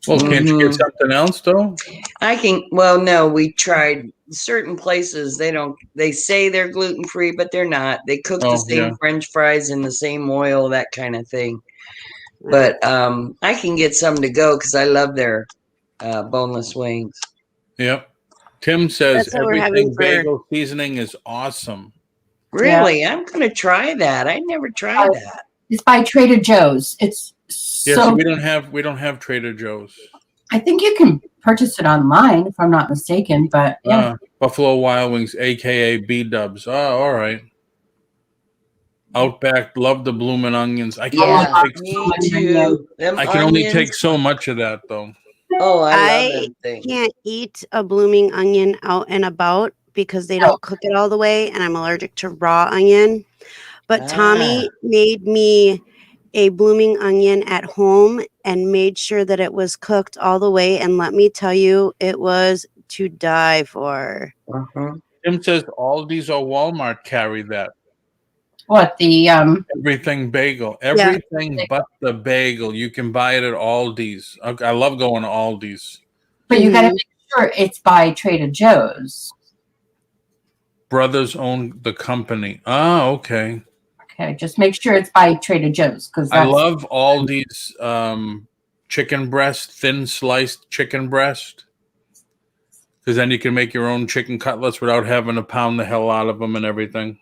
Well, can't you get something else though? No, we tried certain places. They say they're gluten free, but they're not. They cook the same French fries in the same oil, that kind of thing. But I can get some to go because I love their boneless wings. Yep. Tim says That's what we're everything having for- bagel seasoning is awesome. Really? Yeah. I'm going to try that. I never tried that. It's by Trader Joe's. It's Yes, so. we don't have Trader Joe's. I think you can purchase it online if I'm not mistaken. But yeah, Buffalo Wild Wings, aka B-dubs. Oh, all right. Outback, love the bloomin' onions. I can only take so much of that though. Oh, I love them things. Can't eat a blooming onion out and about because they don't cook it all the way, and I'm allergic to raw onion. But Tommy made me a blooming onion at home and made sure that it was cooked all the way. And let me tell you, it was to die for. Tim says Aldi's or Walmart carry that. What the everything bagel, everything but the bagel. You can buy it at Aldi's. I love going to Aldi's. But you got to make sure it's by Trader Joe's. Brothers own the company. Oh, okay. Okay, just make sure it's by Trader Joe's because I love Aldi's chicken breast, thin sliced chicken breast, because then you can make your own chicken cutlets without having to pound the hell out of them and everything.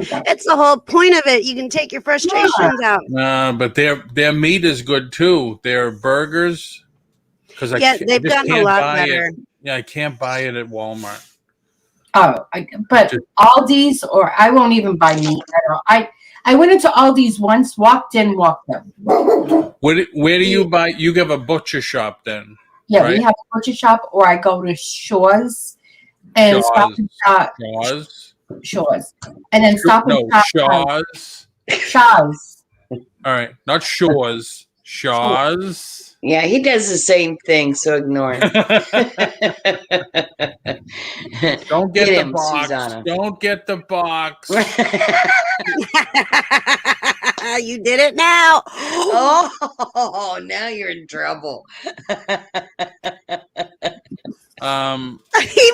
It's the whole point of it. You can take your frustrations out. But their meat is good too. Their burgers, because they've gotten a lot better. I can't buy it at Walmart. But Aldi's, or I won't even buy meat at all. I went into Aldi's once, walked in, walked out. Where do you buy? You have a butcher shop then? Yeah, right? We have a butcher shop, or I go to Shaw's and Stop and Shop. Shaw's. And then Stop and Shop. Shaw's. All right, not Shaw's. Shaw's. Yeah, he does the same thing, so ignore him. Don't get the box. Susanna. Don't get the box. You did it now. Oh, now you're in trouble. He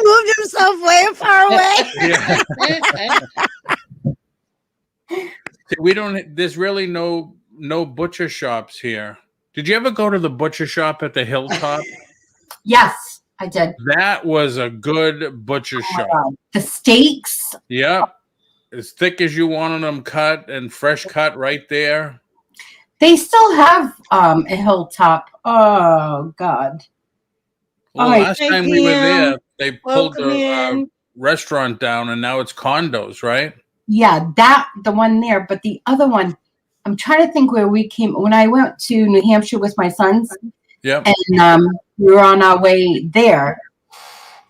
moved himself way far away. There's really no butcher shops here. Did you ever go to the butcher shop at the Hilltop? Yes, I did. That was a good butcher shop. The steaks. Yep. As thick as you wanted them cut and fresh cut right there. They still have a Hilltop. Oh, God. Well, All right. last Hi, time we were Pam. there, they pulled Welcome in. restaurant down, and now it's condos, right? Yeah, the one there, but the other one, I'm trying to think where we came when I went to New Hampshire with my sons, Yep. and we were on our way there,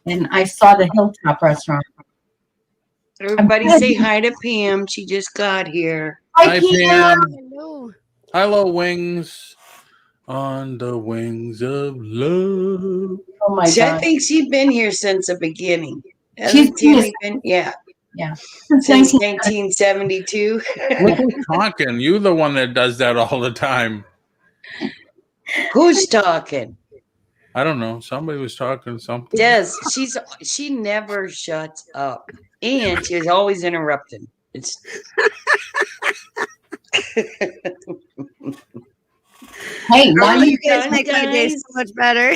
and I saw the Hilltop restaurant. Everybody say hi to Pam. She just got here. Hi, Pam. Hello. Hello, Wings. On the wings of love. Oh my I God. think she's been here since the beginning. She's Hasn't Tammy been? Yeah. Yeah. Since 1972. Look who's talking. You're the one that does that all the time. Who's talking? I don't know. Somebody was talking something. Des, she never shuts up. And she's always interrupting. It's Hey, now Are you you guys done, make my day guys? so much better.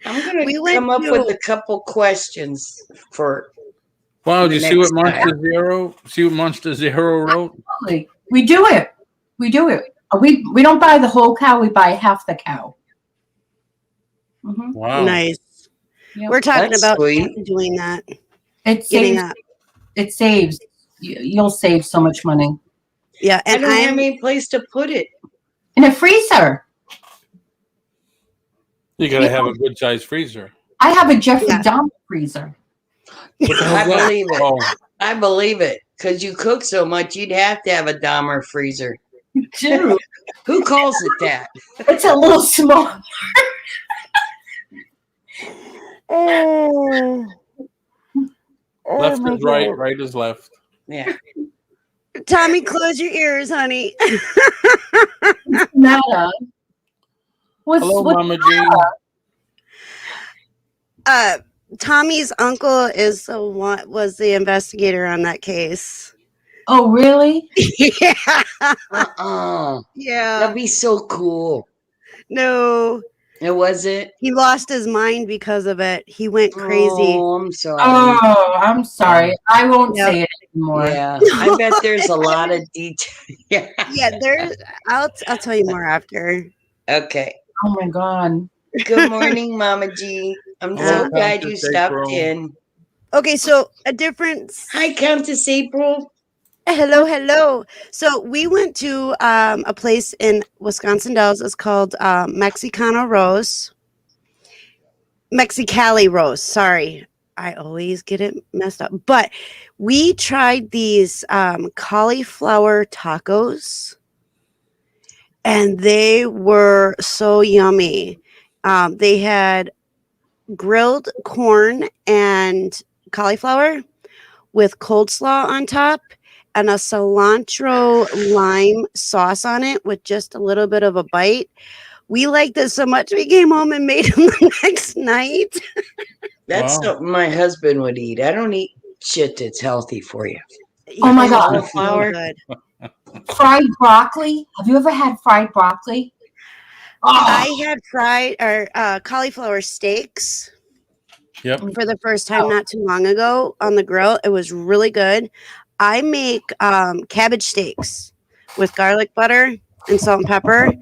I'm gonna We went come up to- with a couple questions for Wow, did you see what Next time. Monster Zero? See what Monster Zero wrote? absolutely. We do it. We do it. We don't buy the whole cow. We buy half the cow. Mhm. Wow. Nice. Yep. We're talking That's about sweet. doing that. It Getting saves. up. It saves. You'll save so much money Yeah, I and don't have I'm any place to put it. in a freezer. You gotta have a good sized freezer. I have a Jeffrey Yeah. Dahmer freezer. What the I hell's that? believe it. Oh, I believe it. Because you cook so much, you'd have to have a Dahmer freezer. Dude, Who calls it that? it's a little small. left is right, right is left. Yeah. Tommy, close your ears, honey. Nada. Hello, Mama G. Tommy's uncle is was the investigator on that case. Oh, really? Yeah. Yeah. That'd be so cool. No. It was it? He lost his mind because of it. He went crazy. Oh, I'm sorry. Oh, I'm sorry. I won't Yep. say it anymore. Yeah. I bet there's a lot of detail. Yeah. Yeah, I'll tell you more after. Okay. Oh my God. Good morning, Mama G. I'm so Hello, glad you Countess stopped April. in. Okay, so a difference. Hi, Countess April. Hello. So we went to a place in Wisconsin Dells. It's called Mexicali Rose. Sorry, I always get it messed up. But we tried these cauliflower tacos, and they were so yummy. They had grilled corn and cauliflower with coleslaw on top and a cilantro lime sauce on it with just a little bit of a bite. We liked this so much we came home and made them the next night. That's Wow. something my husband would eat. I don't eat shit that's healthy for you. Oh my Yeah, God. it's so Cauliflower? good. Fried broccoli. Have you ever had fried broccoli? Oh, I had fried cauliflower steaks Yep. for the first time not too long ago on the grill. It was really good. I make cabbage steaks with garlic butter and salt and pepper.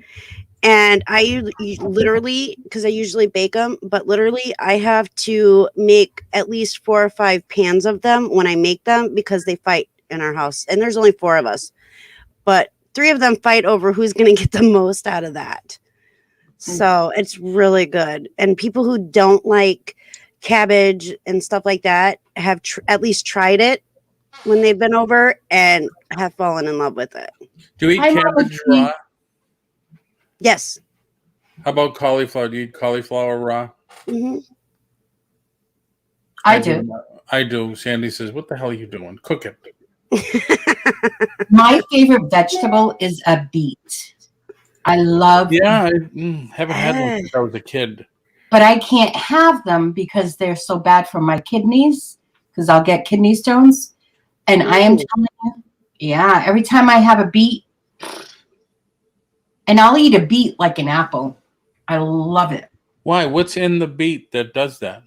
And I literally, because I usually bake them, but literally I have to make at least 4 or 5 pans of them when I make them because they fight in our house. And there's only 4 of us. But 3 of them fight over who's going to get the most out of that. So it's really good. And people who don't like cabbage and stuff like that have at least tried it when they've been over and have fallen in love with it. Do you eat Hi, Mama cabbage G. raw? Yes. How about cauliflower? Do you eat cauliflower raw? Hmm. I do. I do. Sandy says, "What the hell are you doing? Cook it." My favorite vegetable is a beet. I love, Yeah, I haven't had one since I was a kid. but I can't have them because they're so bad for my kidneys because I'll get kidney stones. And I am telling you, yeah, every time I have a beet, and I'll eat a beet like an apple. I love it. Why? What's in the beet that does that?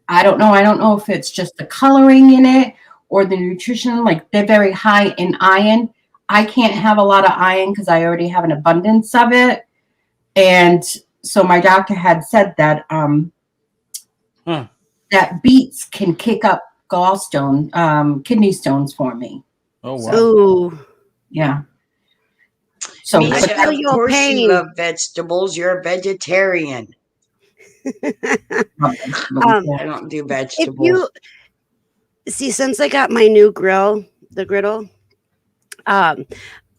I don't know. I don't know if it's just the coloring in it or the nutrition. Like they're very high in iron. I can't have a lot of iron because I already have an abundance of it. And so my doctor had said that that beets can kick up kidney stones for me. Oh wow. So, Yeah. So Misha, I feel of your course pain. you love vegetables. You're a vegetarian. I don't do if vegetables. you see, since I got my new grill, the griddle, I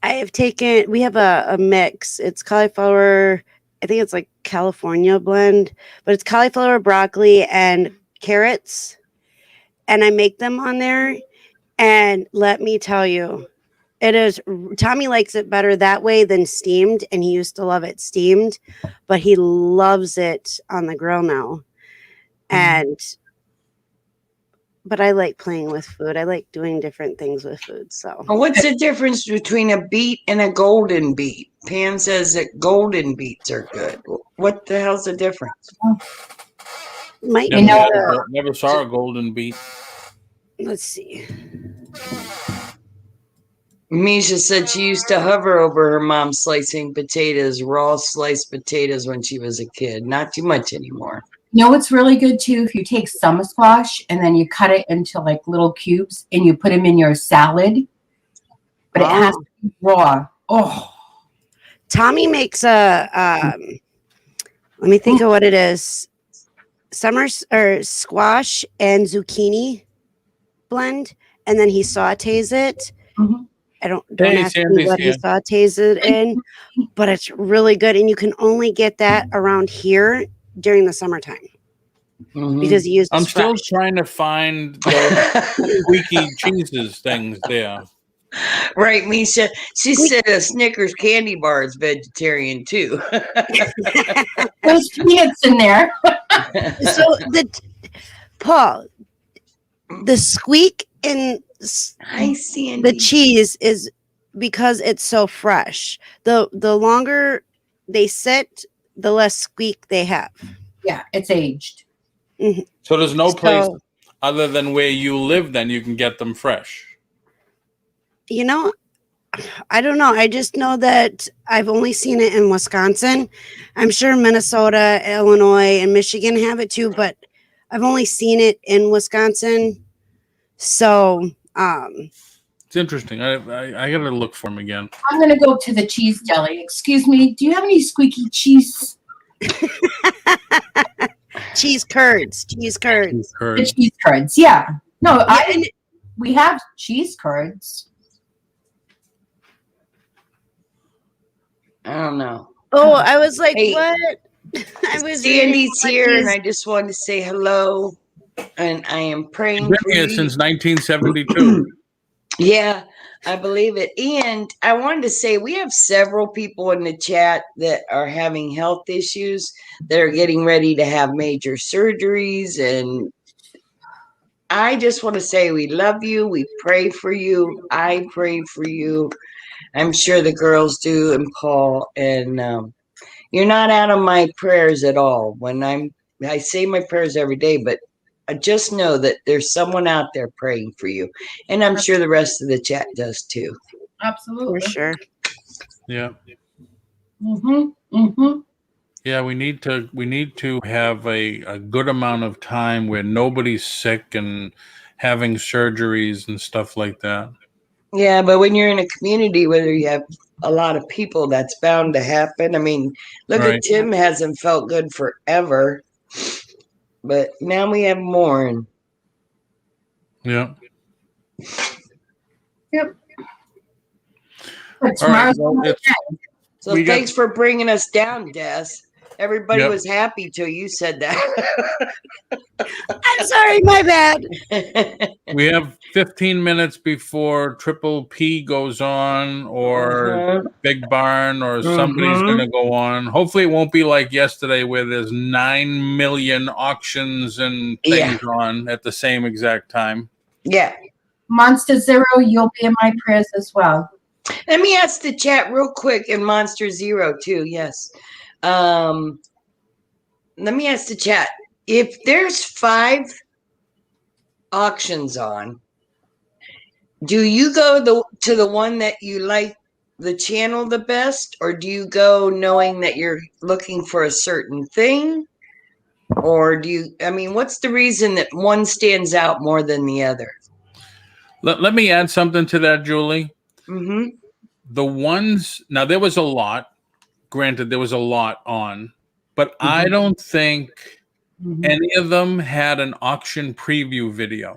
have taken. We have a mix. It's cauliflower. I think it's like California blend, but it's cauliflower, broccoli, and carrots, and I make them on there. And let me tell you, it is. Tommy likes it better that way than steamed, and he used to love it steamed, but he loves it on the grill now. And but I like playing with food. I like doing different things with food. So What's the difference between a beet and a golden beet? Pam says that golden beets are good. What the hell's the difference? might Never, be had never saw a golden beet. let's see. Misha said she used to hover over her mom slicing potatoes, raw sliced potatoes when she was a kid. Not too much anymore. you know what's really good too? If you take summer squash and then you cut it into like little cubes and you put them in your salad, but it has to be raw. Oh, Tommy makes a let me think of what it is. Summer or squash and zucchini blend, and then he sautés it. Mhm. I don't Hey, ask me Sandy's what he here. sautés it in, but it's really good, and you can only get that around here during the summertime because he uses I'm still fresh. trying to find those squeaky cheeses things there. Right, Misha. She said a Snickers candy bar is vegetarian too. there's peanuts in there. So Paul, the squeak in Hi, Sandy. the cheese is because it's so fresh. The longer they sit, the less squeak they have. Yeah, it's aged. So there's no place So, other than where you live then you can get them fresh. you know, I don't know. I just know that I've only seen it in Wisconsin. I'm sure Minnesota, Illinois, and Michigan have it too, but I've only seen it in Wisconsin. So, It's interesting. I gotta look for them again. I'm going to go to the cheese deli. Excuse me, do you have any squeaky cheese? cheese curds. The cheese curds, yeah. No, we have cheese curds. I don't know. Oh, I was like, Hey, what? I was Sandy's reading here, what and I just wanted to say hello. And I am praying Been for here you. since 1972. Yeah, I believe it. And I wanted to say we have several people in the chat that are having health issues that are getting ready to have major surgeries. And I just want to say we love you. We pray for you. I pray for you. I'm sure the girls do, and Paul. And you're not out of my prayers at all. I say my prayers every day, but I just know that there's someone out there praying for you. And I'm sure the rest of the chat does too. Absolutely. For sure. Yeah. Mm-hmm. Yeah, we need to have a good amount of time where nobody's sick and having surgeries and stuff like that. Yeah, but when you're in a community where you have a lot of people, that's bound to happen. I mean, look Right. at Tim hasn't felt good forever, but now we have more. And Yeah. Yep. All right. Well, so we got- thanks for bringing us down, Des. Everybody Yep. was happy till you said that. I'm sorry, my bad. we have 15 minutes before Triple P goes on or Big Barn or somebody's going to go on. Hopefully it won't be like yesterday where there's 9 million auctions and things on at the same exact time. Yeah. Monster Zero, you'll be in my prayers as well. Let me ask the chat real quick, and Monster Zero too. Yes. Let me ask the chat. If there's 5 auctions on, do you go to the one that you like the channel the best, or do you go knowing that you're looking for a certain thing? Or what's the reason that one stands out more than the other? Let me add something to that, Julie. Mm-hmm. The ones, now there was a lot, granted, there was a lot on, but I don't think any of them had an auction preview video.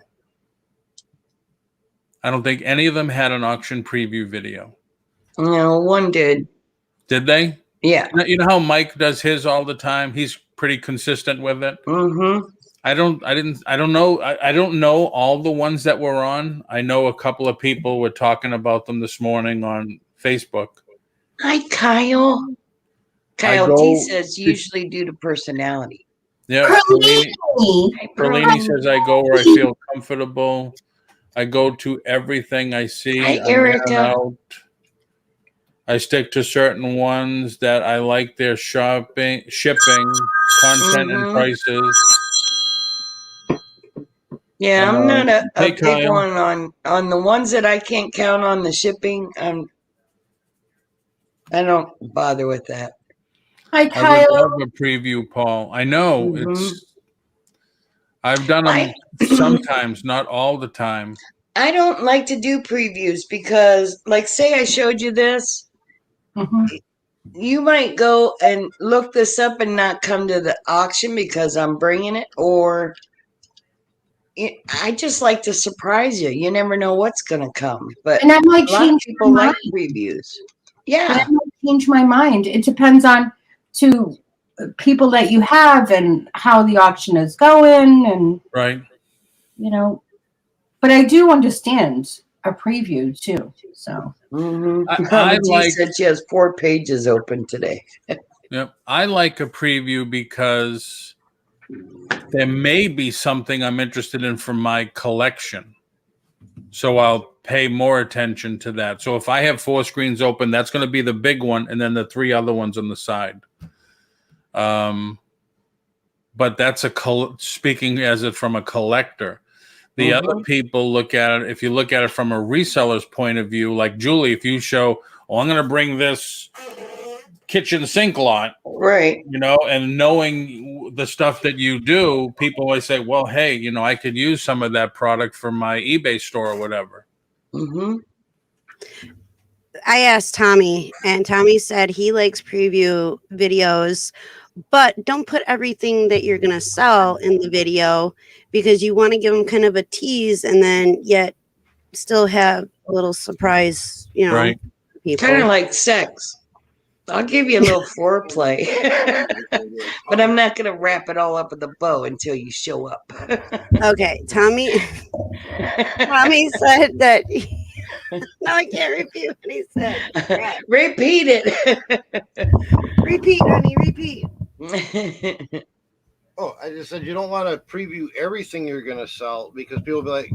I don't think any of them had an auction preview video. No, one did. Did they? Yeah. You know how Mike does his all the time? He's pretty consistent with it. Mm-hmm. I don't know. I don't know all the ones that were on. I know a couple of people were talking about them this morning on Facebook. Hi, Kyle. Kyle T says usually due to personality. Yeah. Perlini says I go where I feel comfortable. I go to everything I see. Hi, Erica. I stick to certain ones that I like their shipping, content, and prices. Yeah, I'm not a big Kyle. one on the ones that I can't count on the shipping. I don't bother with that. Hi, Kyle. I would love a preview, Paul. I know I've done them sometimes, not all the time. I don't like to do previews because, like, say I showed you this, you might go and look this up and not come to the auction because I'm bringing it, or I just like to surprise you. You never know what's going to come. But and I might a lot of people like previews. Yeah. But I might change my mind. It depends on people that you have and how the auction is going, and but I do understand a preview too. So I like said she has 4 pages open today. Yep. I like a preview because there may be something I'm interested in for my collection. So I'll pay more attention to that. So if I have 4 screens open, that's going to be the big one, and then the 3 other ones on the side. But that's speaking as it from a collector. The other people look at it, if you look at it from a reseller's point of view, like Julie, if you show, I'm going to bring this kitchen sink lot, right? And knowing the stuff that you do, people always say, well, hey, I could use some of that product for my eBay store or whatever. I asked Tommy, and Tommy said he likes preview videos, but don't put everything that you're going to sell in the video, because you want to give them kind of a tease and then yet still have a little surprise, right? Kind of like sex. I'll give you a little foreplay, but I'm not going to wrap it all up with a bow until you show up. Okay. Tommy said that. No, I can't repeat what he said. Repeat it. Repeat, honey, repeat. Oh, I just said you don't want to preview everything you're going to sell, because people will be like,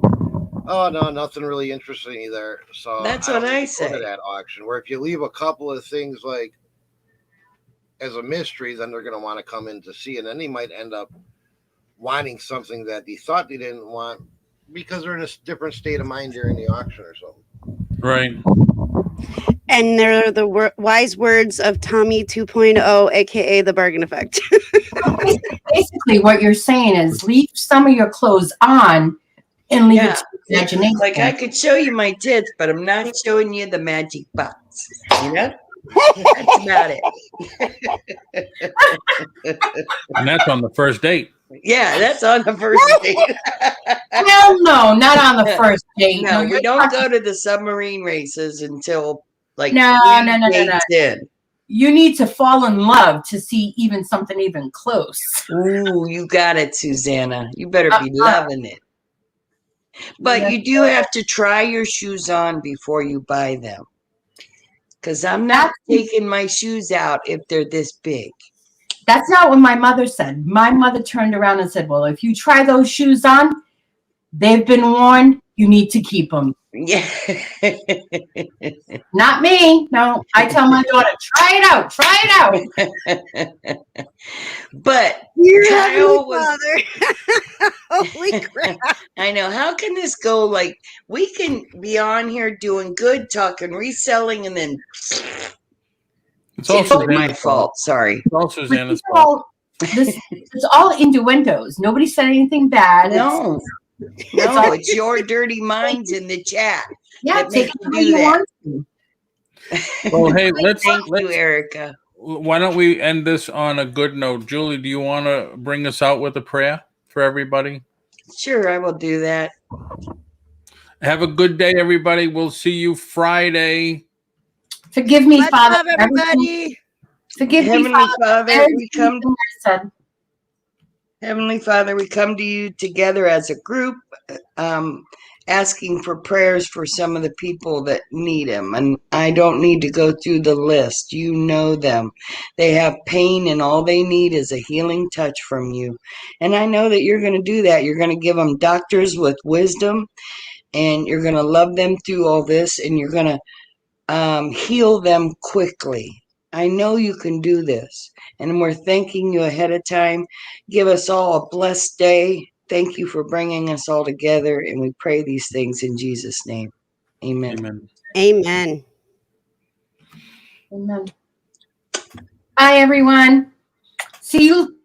oh, no, nothing really interesting there. So that's what I say. Go to that auction, where if you leave a couple of things like as a mystery, then they're going to want to come in to see, and then they might end up wanting something that they thought they didn't want because they're in a different state of mind during the auction or something. Right. And they're the wise words of Tommy 2.0, aka the bargain effect. Basically, what you're saying is leave some of your clothes on and leave it to imagination. Like, I could show you my tits, but I'm not showing you the magic box. That's about it. And that's on the first date. Yeah, that's on the first date. Hell no, not on the first date. No, we don't go to the submarine races until no. In. You need to fall in love to see something even close. Ooh, you got it, Susanna. You better be loving it. But you do have to try your shoes on before you buy them. Because I'm not taking my shoes out if they're this big. That's not what my mother said. My mother turned around and said, well, if you try those shoes on, they've been worn, you need to keep them. Yeah. Not me. No, I tell my daughter, try it out. Try it out. But Dear Heavenly Kyle was, Father. Holy crap. I know, how can this go? Like, we can be on here doing good, talking, reselling, and then It's all it's my Susanna's fault. Sorry. It's all But Susanna's these are fault. all, it's all innuendos. Nobody said anything bad. No, no, it's your dirty minds in the chat Yeah, that take make it you the way do you that. want to. Well, hey, let's Thank you, Erica. why don't we end this on a good note? Julie, do you want to bring us out with a prayer for everybody? Sure, I will do that. Have a good day, everybody. We'll see you Friday. Forgive me, Much Father. love, for everything. everybody. Forgive me, Heavenly Father. Father, for we come everything I said. Heavenly Father, we come to you together as a group, asking for prayers for some of the people that need them. And I don't need to go through the list. You know them. They have pain, and all they need is a healing touch from you. And I know that you're going to do that. You're going to give them doctors with wisdom, and you're going to love them through all this, and you're going to heal them quickly. I know you can do this, and we're thanking you ahead of time. Give us all a blessed day. Thank you for bringing us all together, and we pray these things in Jesus' name. Amen. Amen. Amen. Amen. Bye, everyone. See you